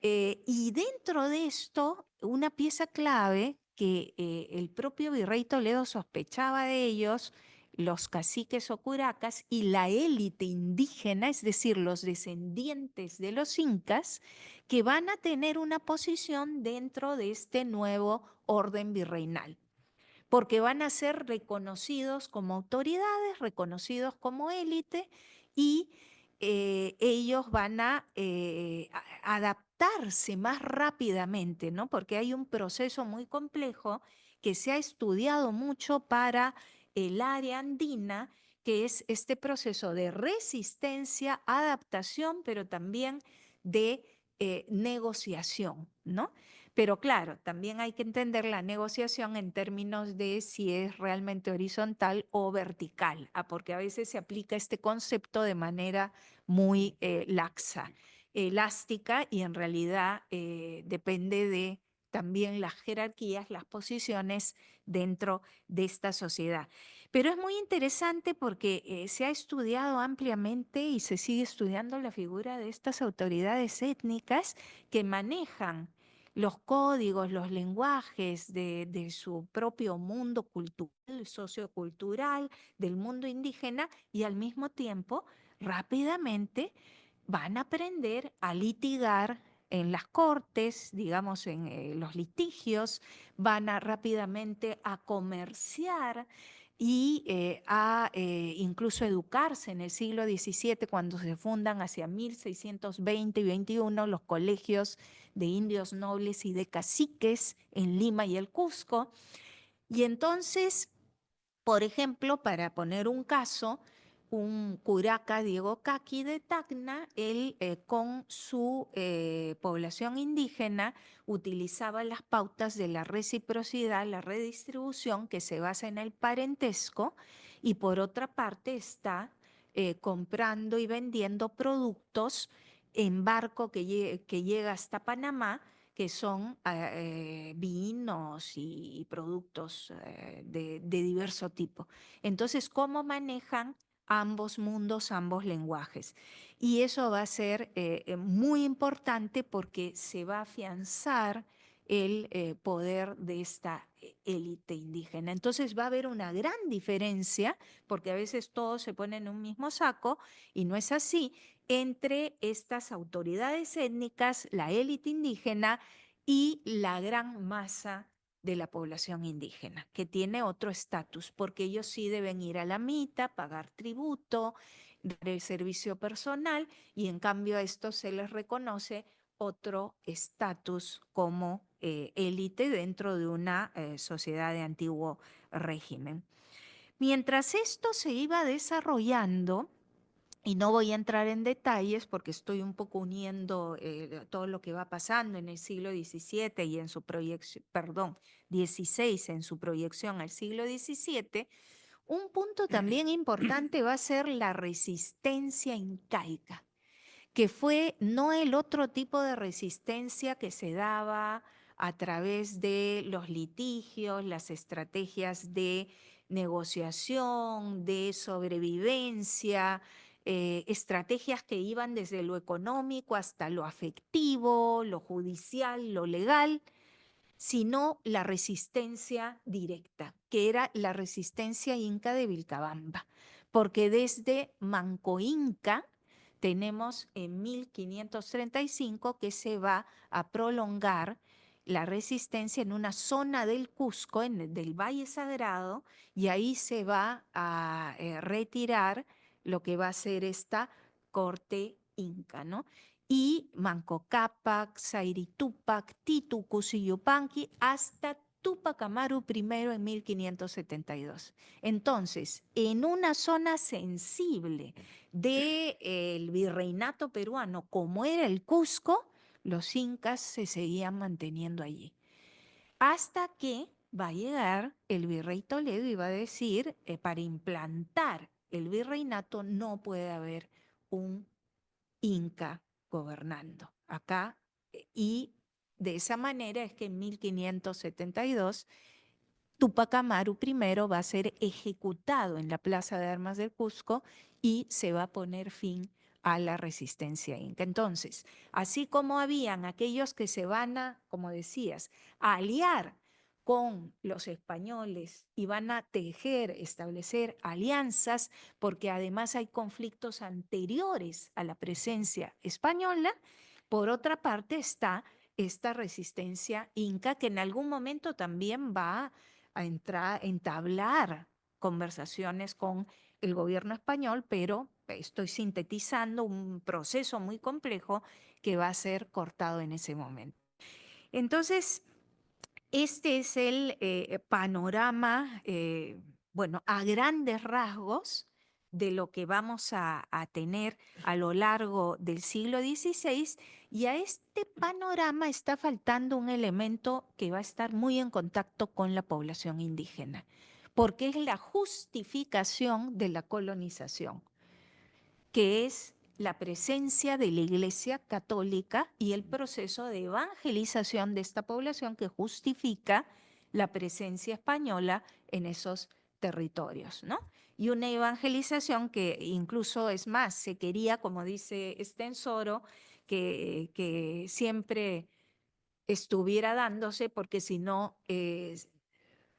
y dentro de esto, una pieza clave que el propio virrey Toledo sospechaba de ellos, los caciques o curacas y la élite indígena, es decir, los descendientes de los incas, que van a tener una posición dentro de este nuevo orden virreinal, porque van a ser reconocidos como autoridades, reconocidos como élite, y ellos van a adaptarse más rápidamente, ¿no? Porque hay un proceso muy complejo que se ha estudiado mucho para el área andina, que es este proceso de resistencia, adaptación, pero también de negociación, ¿no? Pero claro, también hay que entender la negociación en términos de si es realmente horizontal o vertical, porque a veces se aplica este concepto de manera muy laxa, elástica, y en realidad depende de también las jerarquías, las posiciones dentro de esta sociedad. Pero es muy interesante porque se ha estudiado ampliamente y se sigue estudiando la figura de estas autoridades étnicas que manejan los códigos, los lenguajes de su propio mundo cultural, sociocultural, del mundo indígena, y al mismo tiempo rápidamente van a aprender a litigar en las cortes, digamos, en los litigios, van a rápidamente a comerciar y a incluso educarse en el siglo XVII, cuando se fundan hacia 1620 y 21 los colegios de indios nobles y de caciques en Lima y el Cusco. Y entonces, por ejemplo, para poner un caso, un curaca, Diego Caqui de Tacna, él con su población indígena utilizaba las pautas de la reciprocidad, la redistribución, que se basa en el parentesco, y por otra parte está comprando y vendiendo productos en barco que llega hasta Panamá, que son vinos y productos de diverso tipo. Entonces, ¿cómo manejan ambos mundos, ambos lenguajes? Y eso va a ser muy importante porque se va a afianzar el poder de esta élite indígena. Entonces va a haber una gran diferencia, porque a veces todos se ponen en un mismo saco, y no es así, entre estas autoridades étnicas, la élite indígena y la gran masa de la población indígena, que tiene otro estatus, porque ellos sí deben ir a la mita, pagar tributo, dar el servicio personal, y en cambio a estos se les reconoce otro estatus como élite dentro de una sociedad de antiguo régimen. Mientras esto se iba desarrollando, y no voy a entrar en detalles porque estoy un poco uniendo todo lo que va pasando en el siglo XVII y en su proyección, perdón, XVI en su proyección al siglo XVII, un punto también importante va a ser la resistencia incaica, que fue no el otro tipo de resistencia que se daba a través de los litigios, las estrategias de negociación, de sobrevivencia, estrategias que iban desde lo económico hasta lo afectivo, lo judicial, lo legal, sino la resistencia directa, que era la resistencia inca de Vilcabamba, porque desde Manco Inca tenemos en 1535 que se va a prolongar la resistencia en una zona del Cusco, del Valle Sagrado, y ahí se va a retirar lo que va a ser esta corte inca, ¿no? Y Manco Cápac, Sayri Túpac, Titu Cusi Yupanqui, hasta Túpac Amaru I en 1572. Entonces, en una zona sensible del virreinato peruano, como era el Cusco, los incas se seguían manteniendo allí. Hasta que va a llegar el virrey Toledo y va a decir, para implantar el virreinato no puede haber un inca gobernando acá, y de esa manera es que en 1572 Túpac Amaru I va a ser ejecutado en la Plaza de Armas del Cusco y se va a poner fin a la resistencia inca. Entonces, así como habían aquellos que se van a, como decías, a aliar con los españoles y van a tejer, establecer alianzas, porque además hay conflictos anteriores a la presencia española, por otra parte está esta resistencia inca que en algún momento también va a entablar conversaciones con el gobierno español, pero estoy sintetizando un proceso muy complejo que va a ser cortado en ese momento. Entonces, este es el panorama, bueno, a grandes rasgos de lo que vamos a tener a lo largo del siglo XVI, y a este panorama está faltando un elemento que va a estar muy en contacto con la población indígena, porque es la justificación de la colonización, que es la presencia de la Iglesia Católica y el proceso de evangelización de esta población que justifica la presencia española en esos territorios, ¿no? Y una evangelización que incluso es más, se quería, como dice Estensoro, que siempre estuviera dándose, porque si no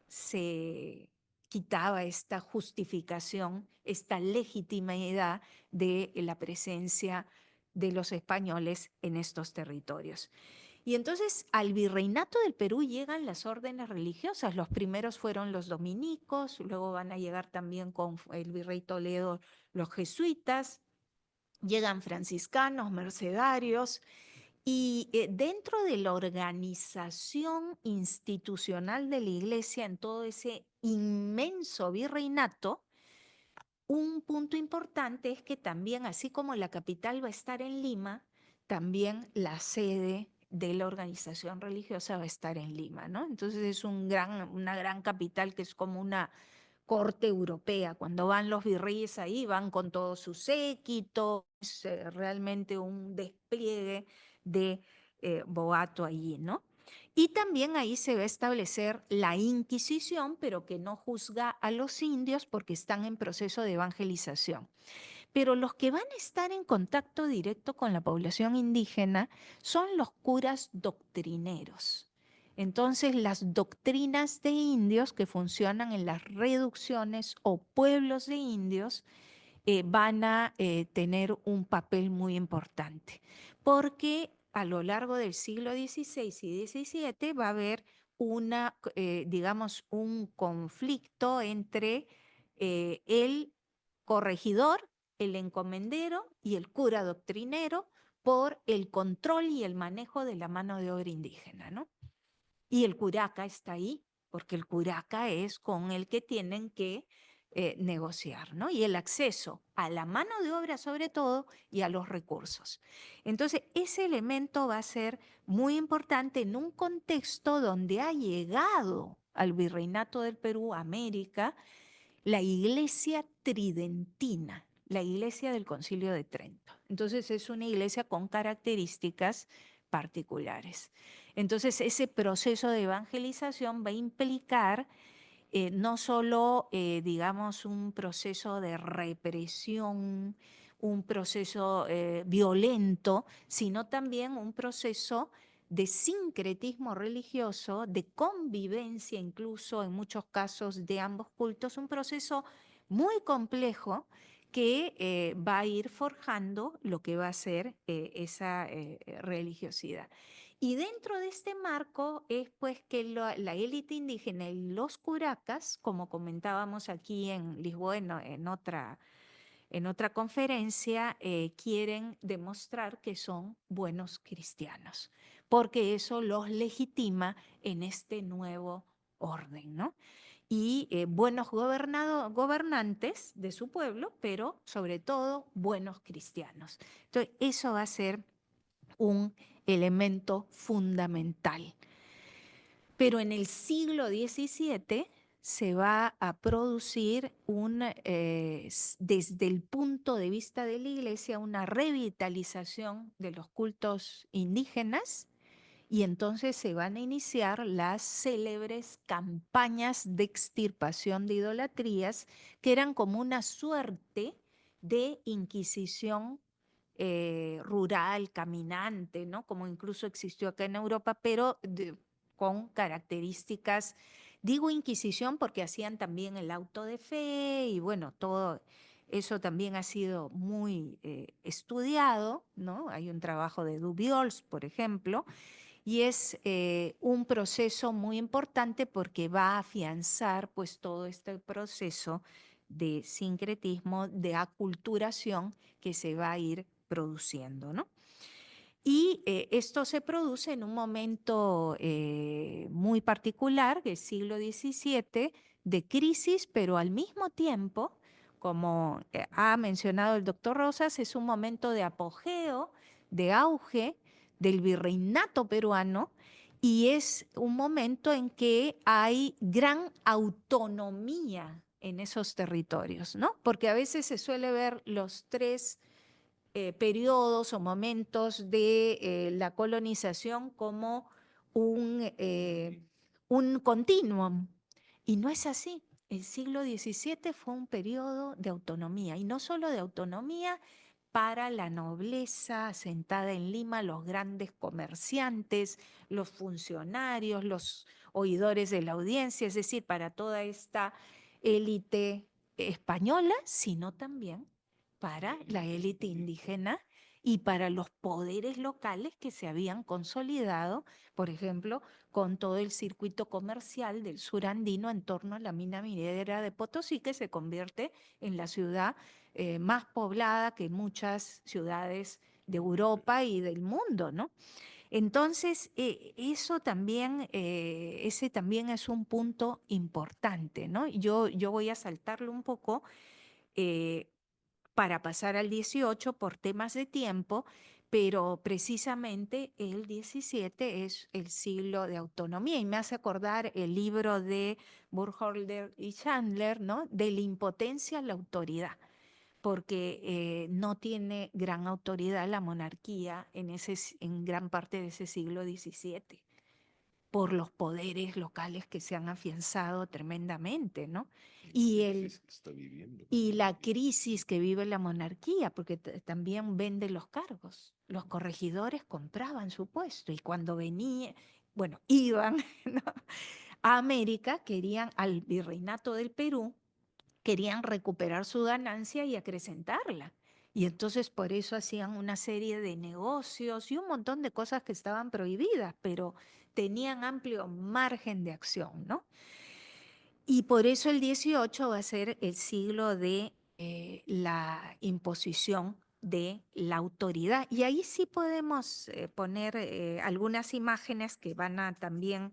se quitaba esta justificación, esta legitimidad de la presencia de los españoles en estos territorios. Y entonces al virreinato del Perú llegan las órdenes religiosas. Los primeros fueron los dominicos, luego van a llegar también con el virrey Toledo los jesuitas, llegan franciscanos, mercedarios, y dentro de la organización institucional de la Iglesia en todo ese inmenso virreinato, un punto importante es que también, así como la capital va a estar en Lima, también la sede de la organización religiosa va a estar en Lima, ¿no? Entonces es una gran capital que es como corte europea. Cuando van los virreyes ahí, van con todo su séquito, es realmente un despliegue de boato allí, ¿no? Y también ahí se va a establecer la Inquisición, pero que no juzga a los indios porque están en proceso de evangelización. Pero los que van a estar en contacto directo con la población indígena son los curas doctrineros. Entonces, las doctrinas de indios que funcionan en las reducciones o pueblos de indios van a tener un papel muy importante, porque a lo largo del siglo XVI y XVII va a haber digamos, un conflicto entre el corregidor, el encomendero y el cura doctrinero por el control y el manejo de la mano de obra indígena, ¿no? Y el curaca está ahí, porque el curaca es con el que tienen que negociar, ¿no? Y el acceso a la mano de obra sobre todo y a los recursos. Entonces, ese elemento va a ser muy importante en un contexto donde ha llegado al Virreinato del Perú, América, la iglesia tridentina, la iglesia del Concilio de Trento. Entonces es una iglesia con características particulares. Entonces ese proceso de evangelización va a implicar no solo, digamos, un proceso de represión, un proceso violento, sino también un proceso de sincretismo religioso, de convivencia incluso en muchos casos de ambos cultos, un proceso muy complejo que va a ir forjando lo que va a ser esa religiosidad. Y dentro de este marco es pues que la élite indígena y los curacas, como comentábamos aquí en Lisboa en otra conferencia, quieren demostrar que son buenos cristianos, porque eso los legitima en este nuevo orden, ¿no? Y buenos gobernantes de su pueblo, pero sobre todo buenos cristianos. Entonces, eso va a ser un elemento fundamental. Pero en el siglo XVII se va a producir desde el punto de vista de la Iglesia una revitalización de los cultos indígenas y entonces se van a iniciar las célebres campañas de extirpación de idolatrías que eran como una suerte de inquisición rural, caminante, ¿no? Como incluso existió acá en Europa, pero con características, digo Inquisición porque hacían también el auto de fe y bueno, todo eso también ha sido muy estudiado, ¿no? Hay un trabajo de Dubiols, por ejemplo, y es un proceso muy importante porque va a afianzar pues todo este proceso de sincretismo, de aculturación que se va a ir produciendo, ¿no? Y esto se produce en un momento muy particular, del siglo XVII, de crisis, pero al mismo tiempo, como ha mencionado el doctor Rosas, es un momento de apogeo, de auge del virreinato peruano y es un momento en que hay gran autonomía en esos territorios, ¿no? Porque a veces se suele ver los tres periodos o momentos de la colonización como un continuum. Y no es así. El siglo XVII fue un periodo de autonomía, y no solo de autonomía para la nobleza asentada en Lima, los grandes comerciantes, los funcionarios, los oidores de la audiencia, es decir, para toda esta élite española, sino también para la élite indígena y para los poderes locales que se habían consolidado, por ejemplo, con todo el circuito comercial del sur andino en torno a la mina minera de Potosí, que se convierte en la ciudad más poblada que muchas ciudades de Europa y del mundo, ¿no? Entonces, ese también es un punto importante, ¿no? Yo voy a saltarlo un poco para pasar al 18 por temas de tiempo, pero precisamente el 17 es el siglo de autonomía y me hace acordar el libro de Burkholder y Chandler, ¿no? De la impotencia a la autoridad, porque no tiene gran autoridad la monarquía en gran parte de ese siglo XVII, por los poderes locales que se han afianzado tremendamente, ¿no? Y la crisis que vive la monarquía, porque también vende los cargos. Los corregidores compraban su puesto y cuando iban, ¿no?, a América, querían al virreinato del Perú, querían recuperar su ganancia y acrecentarla. Y entonces por eso hacían una serie de negocios y un montón de cosas que estaban prohibidas, pero tenían amplio margen de acción, ¿no? Y por eso el 18 va a ser el siglo de la imposición de la autoridad. Y ahí sí podemos poner algunas imágenes que van a también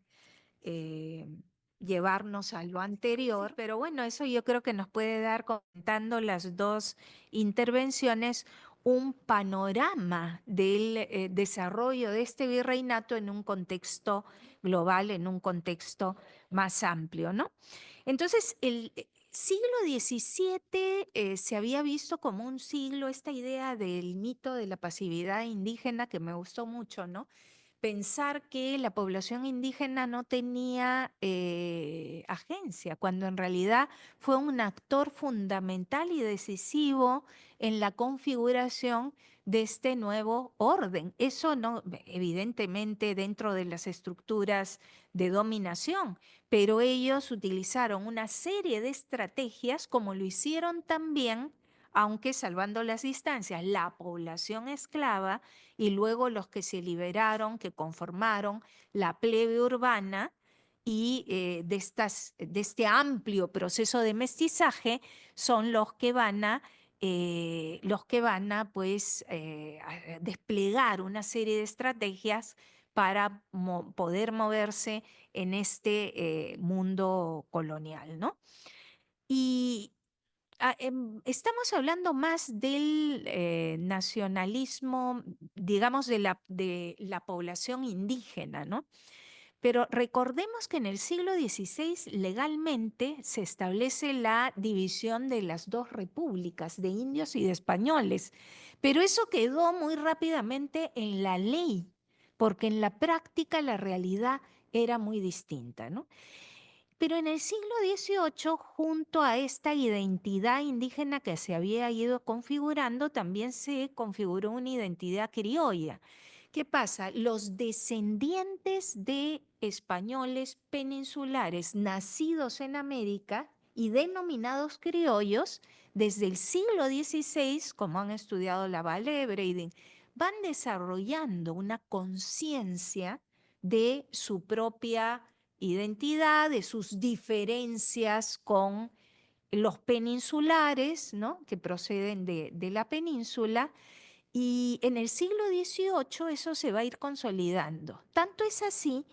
llevarnos a lo anterior, pero bueno, eso yo creo que nos puede dar, contando las dos intervenciones, un panorama del desarrollo de este virreinato en un contexto global, en un contexto más amplio, ¿no? Entonces, el siglo XVII se había visto como un siglo, esta idea del mito de la pasividad indígena que me gustó mucho, ¿no? Pensar que la población indígena no tenía agencia, cuando en realidad fue un actor fundamental y decisivo en la configuración de este nuevo orden. Eso no, evidentemente, dentro de las estructuras de dominación, pero ellos utilizaron una serie de estrategias, como lo hicieron también, aunque salvando las distancias, la población esclava y luego los que se liberaron, que conformaron la plebe urbana, y de este amplio proceso de mestizaje son los que van a pues, a desplegar una serie de estrategias para poder moverse en este mundo colonial, ¿no? Y estamos hablando más del nacionalismo, digamos, de la población indígena, ¿no? Pero recordemos que en el siglo XVI legalmente se establece la división de las dos repúblicas, de indios y de españoles, pero eso quedó muy rápidamente en la ley, porque en la práctica la realidad era muy distinta, ¿no? Pero en el siglo XVIII, junto a esta identidad indígena que se había ido configurando, también se configuró una identidad criolla. ¿Qué pasa? Los descendientes de españoles peninsulares nacidos en América y denominados criollos, desde el siglo XVI, como han estudiado Lavalle, Breiding, van desarrollando una conciencia de su propia identidad, de sus diferencias con los peninsulares, ¿no?, que proceden de la península, y en el siglo XVIII eso se va a ir consolidando. Tanto es así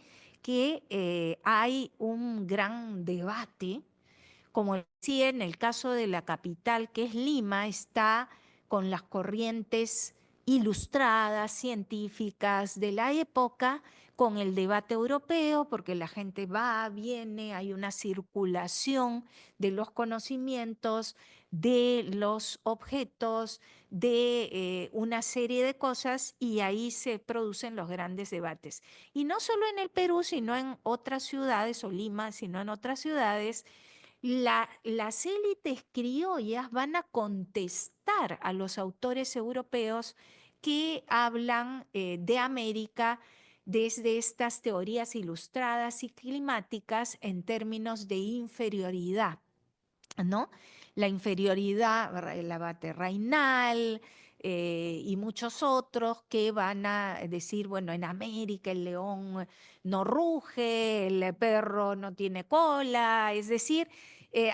que hay un gran debate, como decía, en el caso de la capital, que es Lima, está con las corrientes ilustradas, científicas de la época, con el debate europeo, porque la gente va, viene, hay una circulación de los conocimientos, de los objetos, de una serie de cosas, y ahí se producen los grandes debates. Y no solo en el Perú, sino en otras ciudades, o Lima, sino en otras ciudades, las élites criollas van a contestar a los autores europeos que hablan de América desde estas teorías ilustradas y climáticas en términos de inferioridad, ¿no? La inferioridad, el abate Rainal y muchos otros que van a decir, bueno, en América el león no ruge, el perro no tiene cola, es decir,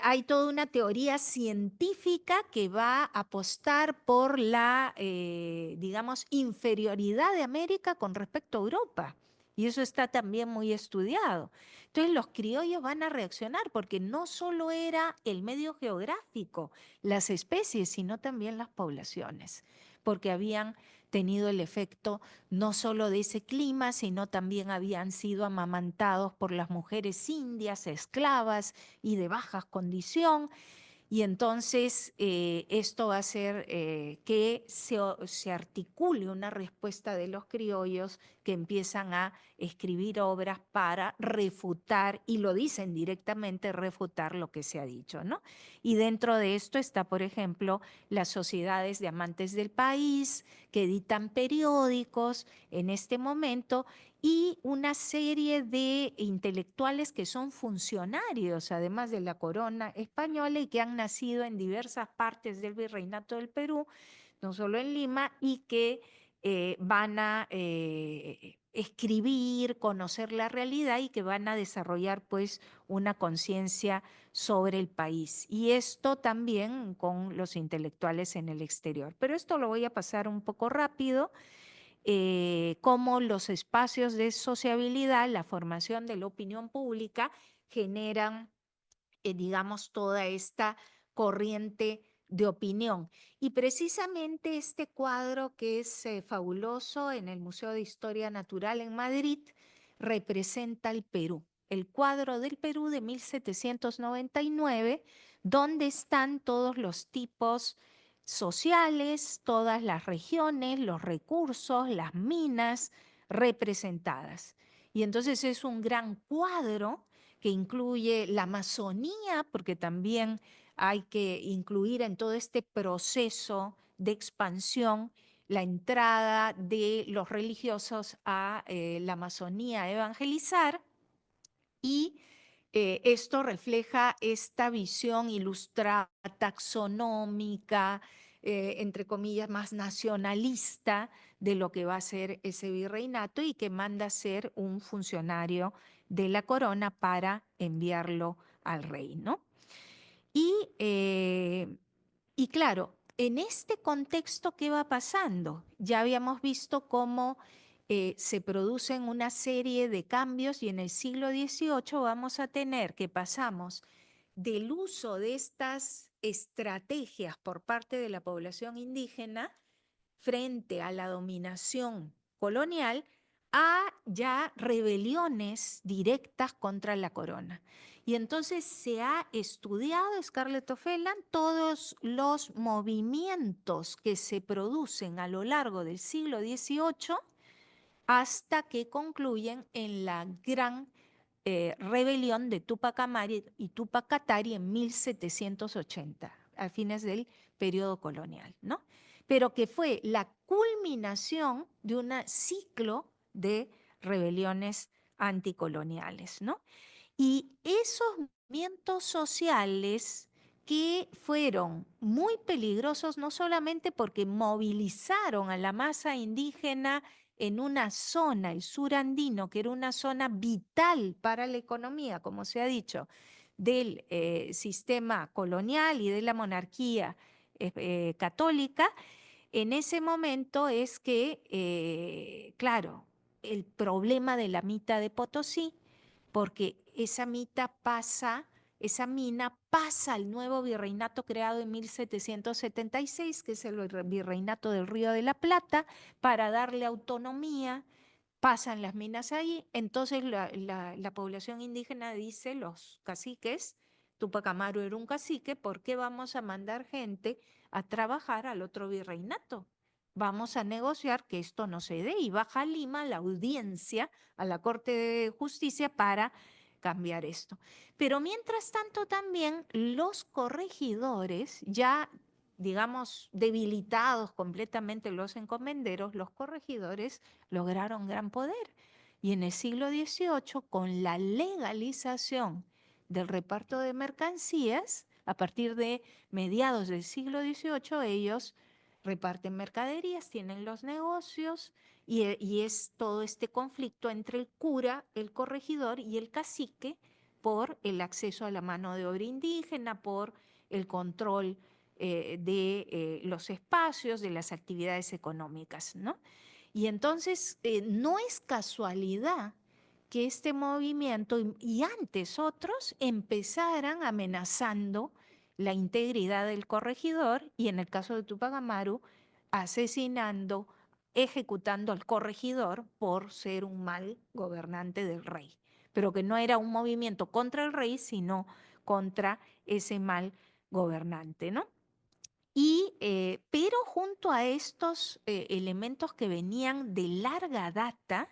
hay toda una teoría científica que va a apostar por la, digamos, inferioridad de América con respecto a Europa. Y eso está también muy estudiado. Entonces los criollos van a reaccionar porque no solo era el medio geográfico, las especies, sino también las poblaciones, porque habían tenido el efecto no solo de ese clima, sino también habían sido amamantados por las mujeres indias, esclavas y de baja condición. Y entonces esto va a hacer que se articule una respuesta de los criollos que empiezan a escribir obras para refutar, y lo dicen directamente, refutar lo que se ha dicho, ¿no? Y dentro de esto está, por ejemplo, las sociedades de amantes del país, que editan periódicos en este momento, y una serie de intelectuales que son funcionarios, además de la corona española, y que han nacido en diversas partes del Virreinato del Perú, no solo en Lima, y que van a escribir, conocer la realidad y que van a desarrollar pues una conciencia sobre el país. Y esto también con los intelectuales en el exterior. Pero esto lo voy a pasar un poco rápido. Cómo los espacios de sociabilidad, la formación de la opinión pública generan, digamos, toda esta corriente de opinión. Y precisamente este cuadro que es fabuloso en el Museo de Historia Natural en Madrid representa el Perú. El cuadro del Perú de 1799, donde están todos los tipos sociales, todas las regiones, los recursos, las minas representadas. Y entonces es un gran cuadro que incluye la Amazonía, porque también hay que incluir en todo este proceso de expansión la entrada de los religiosos a la Amazonía a evangelizar, y esto refleja esta visión ilustrada, taxonómica, entre comillas, más nacionalista de lo que va a ser ese virreinato, y que manda a ser un funcionario de la corona para enviarlo al rey, ¿no? Y claro, en este contexto, ¿qué va pasando? Ya habíamos visto cómo se producen una serie de cambios, y en el siglo XVIII vamos a tener que pasamos del uso de estas estrategias por parte de la población indígena frente a la dominación colonial a ya rebeliones directas contra la corona. Y entonces se ha estudiado, Scarlett O'Fellan, todos los movimientos que se producen a lo largo del siglo XVIII hasta que concluyen en la gran rebelión de Túpac Amaru y Túpac Katari en 1780, a fines del periodo colonial, ¿no? Pero que fue la culminación de un ciclo de rebeliones anticoloniales, ¿no? Y esos movimientos sociales que fueron muy peligrosos, no solamente porque movilizaron a la masa indígena en una zona, el sur andino, que era una zona vital para la economía, como se ha dicho, del sistema colonial y de la monarquía católica, en ese momento es que, claro, el problema de la mita de Potosí, porque esa mina pasa al nuevo virreinato creado en 1776, que es el virreinato del Río de la Plata, para darle autonomía. Pasan las minas ahí, entonces la población indígena dice, los caciques, Túpac Amaru era un cacique, ¿por qué vamos a mandar gente a trabajar al otro virreinato? Vamos a negociar que esto no se dé, y baja a Lima la audiencia a la Corte de Justicia para cambiar esto. Pero mientras tanto también los corregidores, ya digamos debilitados completamente los encomenderos, los corregidores lograron gran poder. Y en el siglo XVIII, con la legalización del reparto de mercancías, a partir de mediados del siglo XVIII, ellos reparten mercaderías, tienen los negocios, y es todo este conflicto entre el cura, el corregidor y el cacique por el acceso a la mano de obra indígena, por el control de los espacios, de las actividades económicas, ¿no? Y entonces no es casualidad que este movimiento y antes otros empezaran amenazando la integridad del corregidor, y en el caso de Túpac Amaru, asesinando ejecutando al corregidor por ser un mal gobernante del rey, pero que no era un movimiento contra el rey, sino contra ese mal gobernante, ¿no? Pero junto a estos elementos que venían de larga data,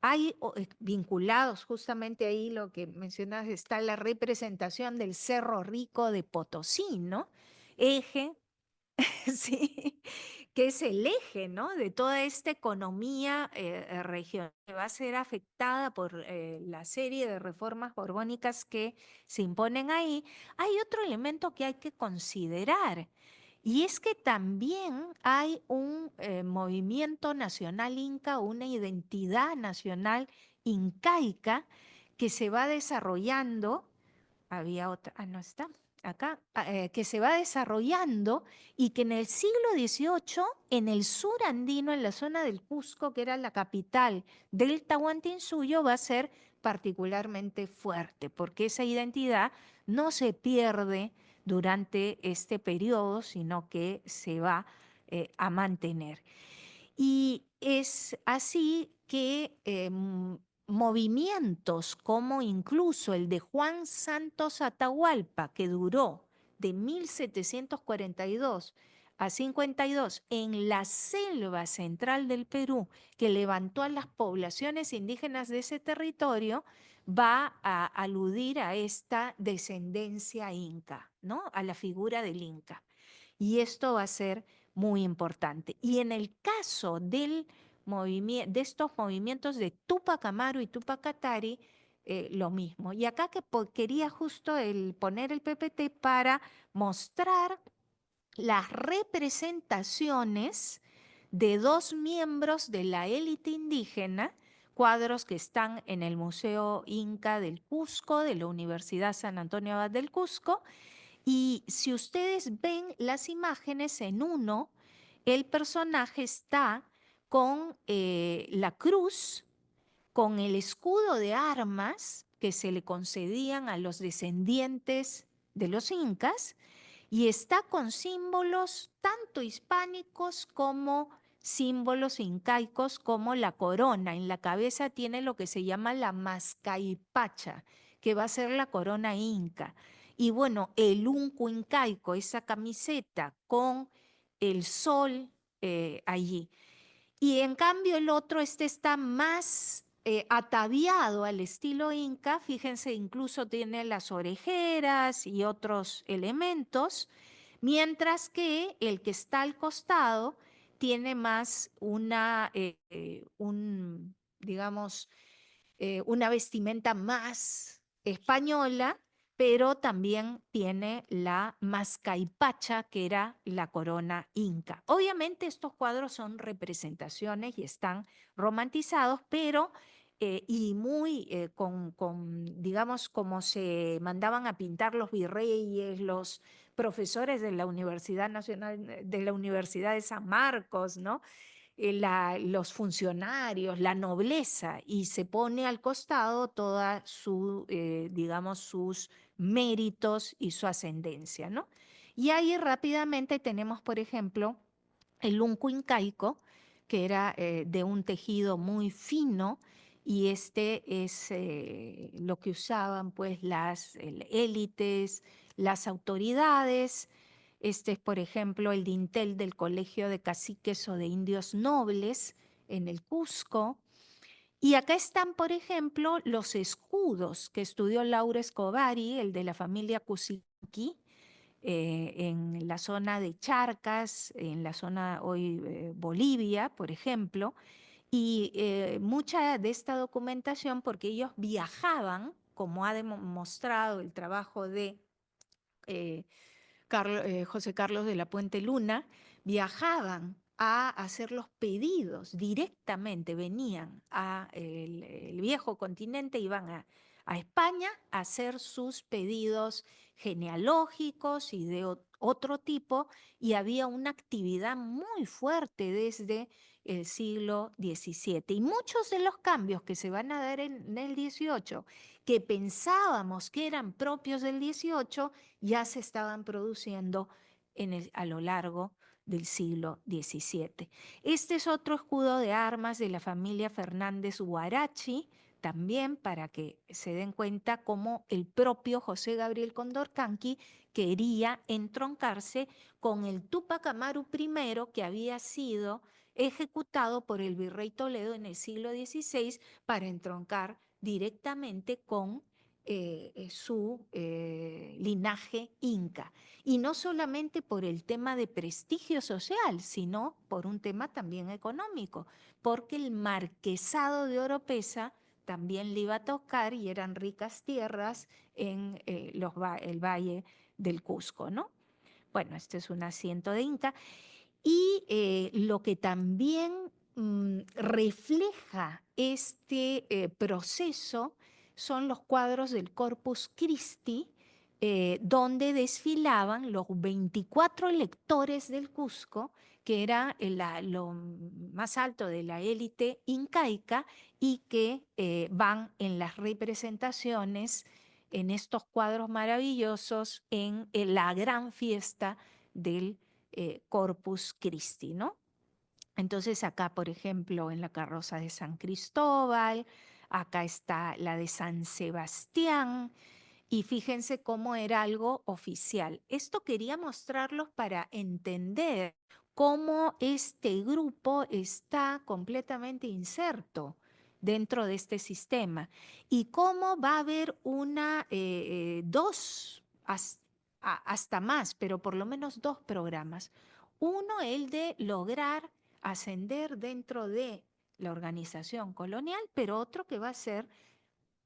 hay vinculados justamente ahí lo que mencionas, está la representación del Cerro Rico de Potosí, ¿no? Eje, sí, que es el eje, ¿no? De toda esta economía regional que va a ser afectada por la serie de reformas borbónicas que se imponen ahí. Hay otro elemento que hay que considerar. Y es que también hay un movimiento nacional inca, una identidad nacional incaica que se va desarrollando, había otra, no está, acá, que se va desarrollando y que en el siglo XVIII, en el sur andino, en la zona del Cusco, que era la capital del Tahuantinsuyo, va a ser particularmente fuerte, porque esa identidad no se pierde durante este periodo, sino que se va a mantener. Y es así que movimientos como incluso el de Juan Santos Atahualpa, que duró de 1742 a 52 en la selva central del Perú, que levantó a las poblaciones indígenas de ese territorio, va a aludir a esta descendencia inca, ¿no? A la figura del inca. Y esto va a ser muy importante. Y en el caso de estos movimientos de Túpac Amaru y Túpac Katari, lo mismo. Y acá que quería justo poner el PPT para mostrar las representaciones de dos miembros de la élite indígena, cuadros que están en el Museo Inca del Cusco, de la Universidad San Antonio Abad del Cusco. Y si ustedes ven las imágenes, en uno, el personaje está con la cruz, con el escudo de armas que se le concedían a los descendientes de los incas, y está con símbolos tanto hispánicos como símbolos incaicos, como la corona. En la cabeza tiene lo que se llama la mascaipacha, que va a ser la corona inca. Y bueno, el unco incaico, esa camiseta con el sol allí. Y en cambio el otro, este está más ataviado al estilo inca, fíjense, incluso tiene las orejeras y otros elementos, mientras que el que está al costado tiene más digamos, una vestimenta más española, pero también tiene la mascaipacha, que era la corona inca. Obviamente estos cuadros son representaciones y están romantizados, pero y muy digamos, como se mandaban a pintar los virreyes, los profesores de la Universidad Nacional, de la Universidad de San Marcos, ¿no? Los funcionarios, la nobleza, y se pone al costado toda digamos, sus méritos y su ascendencia, ¿no? Y ahí rápidamente tenemos, por ejemplo, el unco incaico, que era de un tejido muy fino, y este es lo que usaban pues las élites, las autoridades. Este es, por ejemplo, el dintel del Colegio de Caciques o de Indios Nobles en el Cusco. Y acá están, por ejemplo, los escudos que estudió Laura Escovari, el de la familia Cusiqui, en la zona de Charcas, en la zona hoy Bolivia, por ejemplo. Y mucha de esta documentación, porque ellos viajaban, como ha demostrado el trabajo de José Carlos de la Puente Luna, viajaban a hacer los pedidos directamente, venían el viejo continente, iban a España a hacer sus pedidos genealógicos y de otro tipo, y había una actividad muy fuerte desde el siglo XVII. Y muchos de los cambios que se van a dar en el XVIII, que pensábamos que eran propios del XVIII, ya se estaban produciendo a lo largo del siglo XVII. Este es otro escudo de armas de la familia Fernández Huarachi, también para que se den cuenta cómo el propio José Gabriel Condorcanqui quería entroncarse con el Túpac Amaru I, que había sido ejecutado por el virrey Toledo en el siglo XVI para entroncar directamente con su linaje inca. Y no solamente por el tema de prestigio social, sino por un tema también económico, porque el marquesado de Oropesa también le iba a tocar y eran ricas tierras en el valle del Cusco, ¿no? Bueno, este es un asiento de inca. Y lo que también refleja este proceso son los cuadros del Corpus Christi, donde desfilaban los 24 lectores del Cusco, que era lo más alto de la élite incaica y que van en las representaciones, en estos cuadros maravillosos, en la gran fiesta del Corpus Christi, ¿no? Entonces acá, por ejemplo, en la carroza de San Cristóbal, acá está la de San Sebastián, y fíjense cómo era algo oficial. Esto quería mostrarlos para entender cómo este grupo está completamente inserto dentro de este sistema y cómo va a haber hasta más, pero por lo menos 2 programas. Uno, el de lograr ascender dentro de la organización colonial, pero otro que va a ser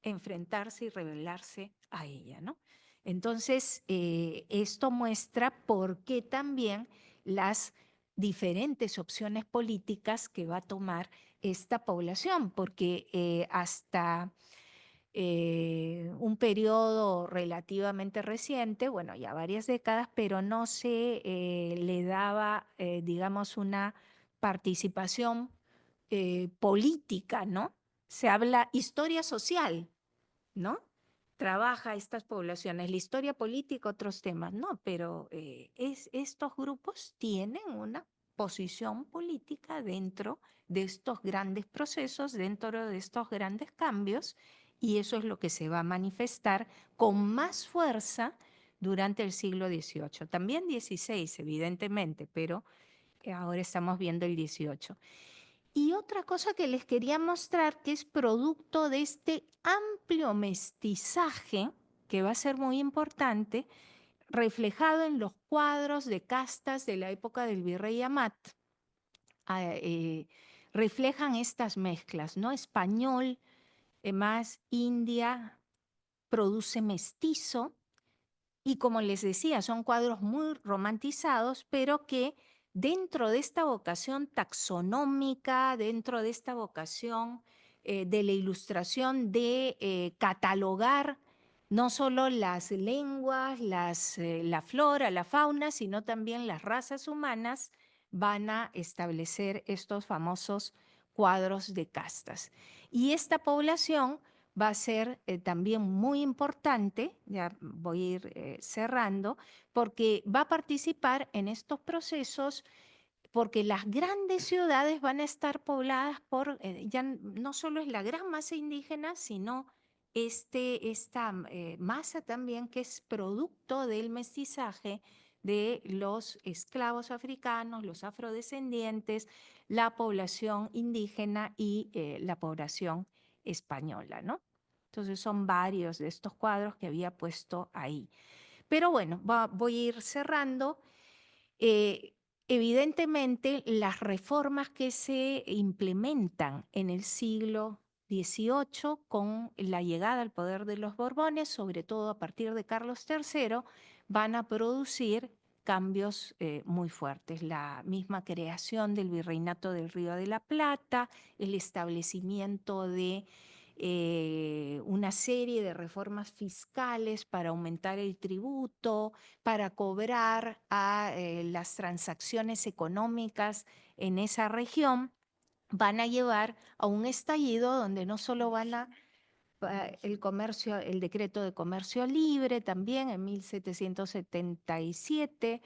enfrentarse y rebelarse a ella, ¿no? Entonces, esto muestra por qué también las diferentes opciones políticas que va a tomar esta población, porque hasta un periodo relativamente reciente, bueno, ya varias décadas, pero no se le daba, digamos, una participación política, ¿no? Se habla historia social, ¿no? Trabaja estas poblaciones, la historia política, otros temas, no, pero estos grupos tienen una posición política dentro de estos grandes procesos, dentro de estos grandes cambios, y eso es lo que se va a manifestar con más fuerza durante el siglo XVIII. También XVI, evidentemente, pero ahora estamos viendo el XVIII. Y otra cosa que les quería mostrar, que es producto de este amplio mestizaje, que va a ser muy importante, reflejado en los cuadros de castas de la época del virrey Amat, reflejan estas mezclas, ¿no? Español, más India, produce mestizo, y como les decía, son cuadros muy romantizados, pero que dentro de esta vocación taxonómica, dentro de esta vocación de la ilustración de catalogar no solo las lenguas, la flora, la fauna, sino también las razas humanas, van a establecer estos famosos cuadros de castas. Y esta población va a ser también muy importante, ya voy a ir cerrando, porque va a participar en estos procesos, porque las grandes ciudades van a estar pobladas por, ya no solo es la gran masa indígena, sino esta masa también que es producto del mestizaje de los esclavos africanos, los afrodescendientes, la población indígena y la población española, ¿no? Entonces son varios de estos cuadros que había puesto ahí. Pero bueno, voy a ir cerrando. Evidentemente, las reformas que se implementan en el siglo XVIII con la llegada al poder de los Borbones, sobre todo a partir de Carlos III, van a producir cambios muy fuertes. La misma creación del Virreinato del Río de la Plata, el establecimiento de una serie de reformas fiscales para aumentar el tributo, para cobrar a las transacciones económicas en esa región, van a llevar a un estallido donde no solo van a el decreto de comercio libre también en 1777,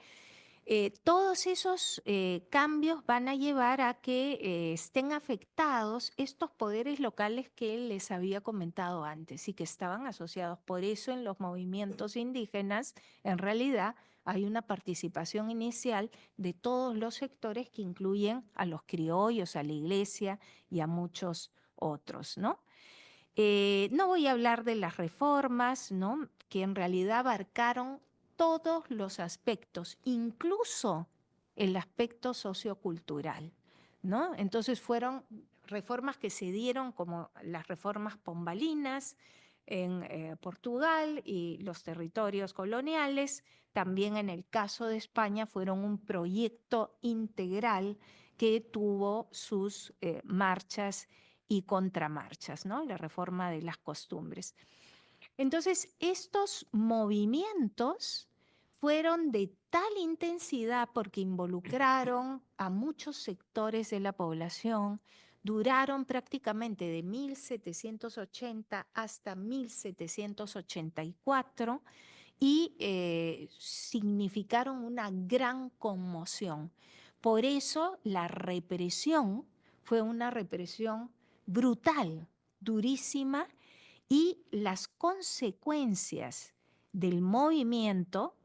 Todos esos cambios van a llevar a que estén afectados estos poderes locales que les había comentado antes y que estaban asociados. Por eso en los movimientos indígenas, en realidad, hay una participación inicial de todos los sectores que incluyen a los criollos, a la iglesia y a muchos otros, ¿no? No voy a hablar de las reformas, ¿no? Que en realidad abarcaron todos los aspectos, incluso el aspecto sociocultural, ¿no? Entonces fueron reformas que se dieron como las reformas pombalinas en Portugal y los territorios coloniales. También en el caso de España fueron un proyecto integral que tuvo sus marchas y contramarchas, ¿no? La reforma de las costumbres. Entonces, estos movimientos fueron de tal intensidad porque involucraron a muchos sectores de la población, duraron prácticamente de 1780 hasta 1784 y significaron una gran conmoción. Por eso la represión fue una represión brutal, durísima, y las consecuencias del movimiento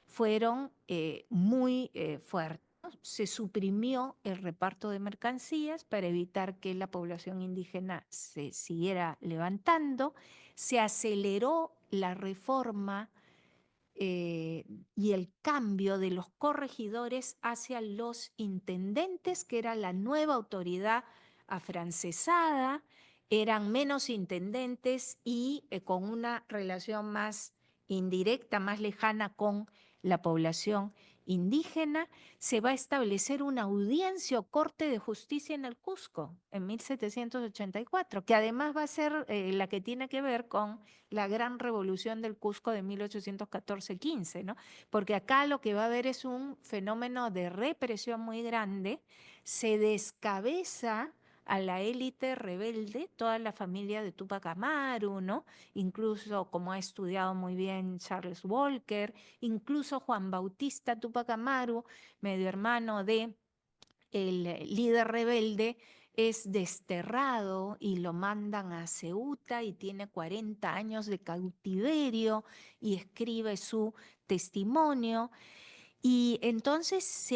fueron muy fuertes. Se suprimió el reparto de mercancías para evitar que la población indígena se siguiera levantando, se aceleró la reforma y el cambio de los corregidores hacia los intendentes, que era la nueva autoridad afrancesada, eran menos intendentes y con una relación más indirecta, más lejana con la población indígena. Se va a establecer una audiencia o corte de justicia en el Cusco en 1784, que además va a ser la que tiene que ver con la gran revolución del Cusco de 1814-15, ¿no? Porque acá lo que va a haber es un fenómeno de represión muy grande, se descabeza a la élite rebelde, toda la familia de Tupac Amaru, ¿no? Incluso, como ha estudiado muy bien Charles Walker, incluso Juan Bautista Tupac Amaru, medio hermano de el líder rebelde, es desterrado y lo mandan a Ceuta y tiene 40 años de cautiverio y escribe su testimonio. Y entonces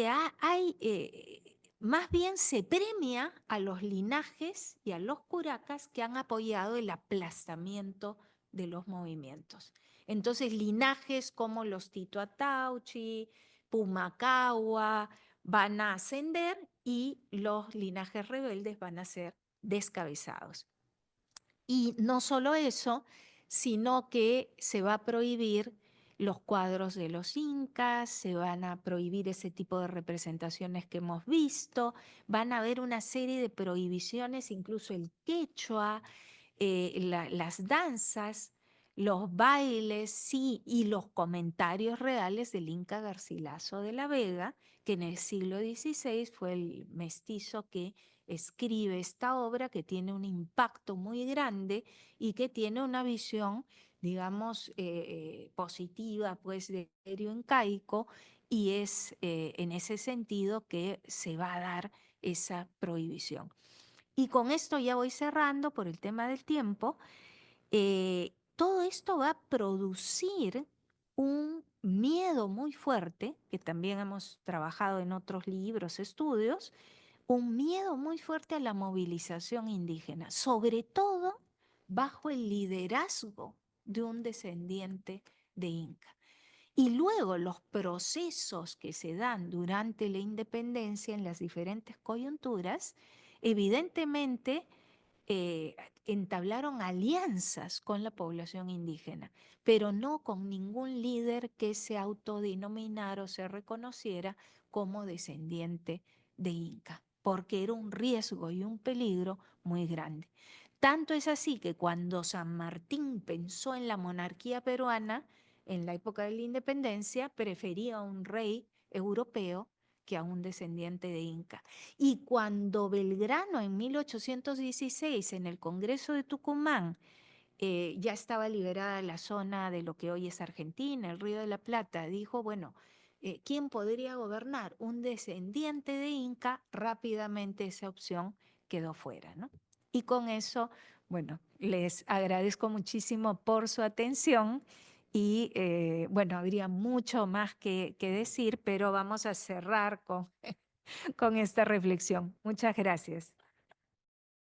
más bien se premia a los linajes y a los curacas que han apoyado el aplastamiento de los movimientos. Entonces, linajes como los Tito Atauchi, Pumacahua, van a ascender y los linajes rebeldes van a ser descabezados. Y no solo eso, sino que se va a prohibir los cuadros de los incas, se van a prohibir ese tipo de representaciones que hemos visto, van a haber una serie de prohibiciones, incluso el quechua, las danzas, los bailes, sí, y los comentarios reales del Inca Garcilaso de la Vega, que en el siglo XVI fue el mestizo que escribe esta obra, que tiene un impacto muy grande y que tiene una visión, digamos, positiva, pues, del imperio incaico, y es en ese sentido que se va a dar esa prohibición. Y con esto ya voy cerrando por el tema del tiempo. Todo esto va a producir un miedo muy fuerte, que también hemos trabajado en otros libros, estudios, un miedo muy fuerte a la movilización indígena, sobre todo bajo el liderazgo de un descendiente de Inca. Y luego los procesos que se dan durante la independencia en las diferentes coyunturas, evidentemente entablaron alianzas con la población indígena, pero no con ningún líder que se autodenominara o se reconociera como descendiente de Inca, porque era un riesgo y un peligro muy grande. Tanto es así que cuando San Martín pensó en la monarquía peruana, en la época de la independencia, prefería a un rey europeo que a un descendiente de Inca. Y cuando Belgrano en 1816, en el Congreso de Tucumán, ya estaba liberada la zona de lo que hoy es Argentina, el Río de la Plata, dijo, bueno, ¿quién podría gobernar? Un descendiente de Inca, rápidamente esa opción quedó fuera, ¿no? Y con eso, bueno, les agradezco muchísimo por su atención y bueno, habría mucho más que decir, pero vamos a cerrar con esta reflexión. Muchas gracias.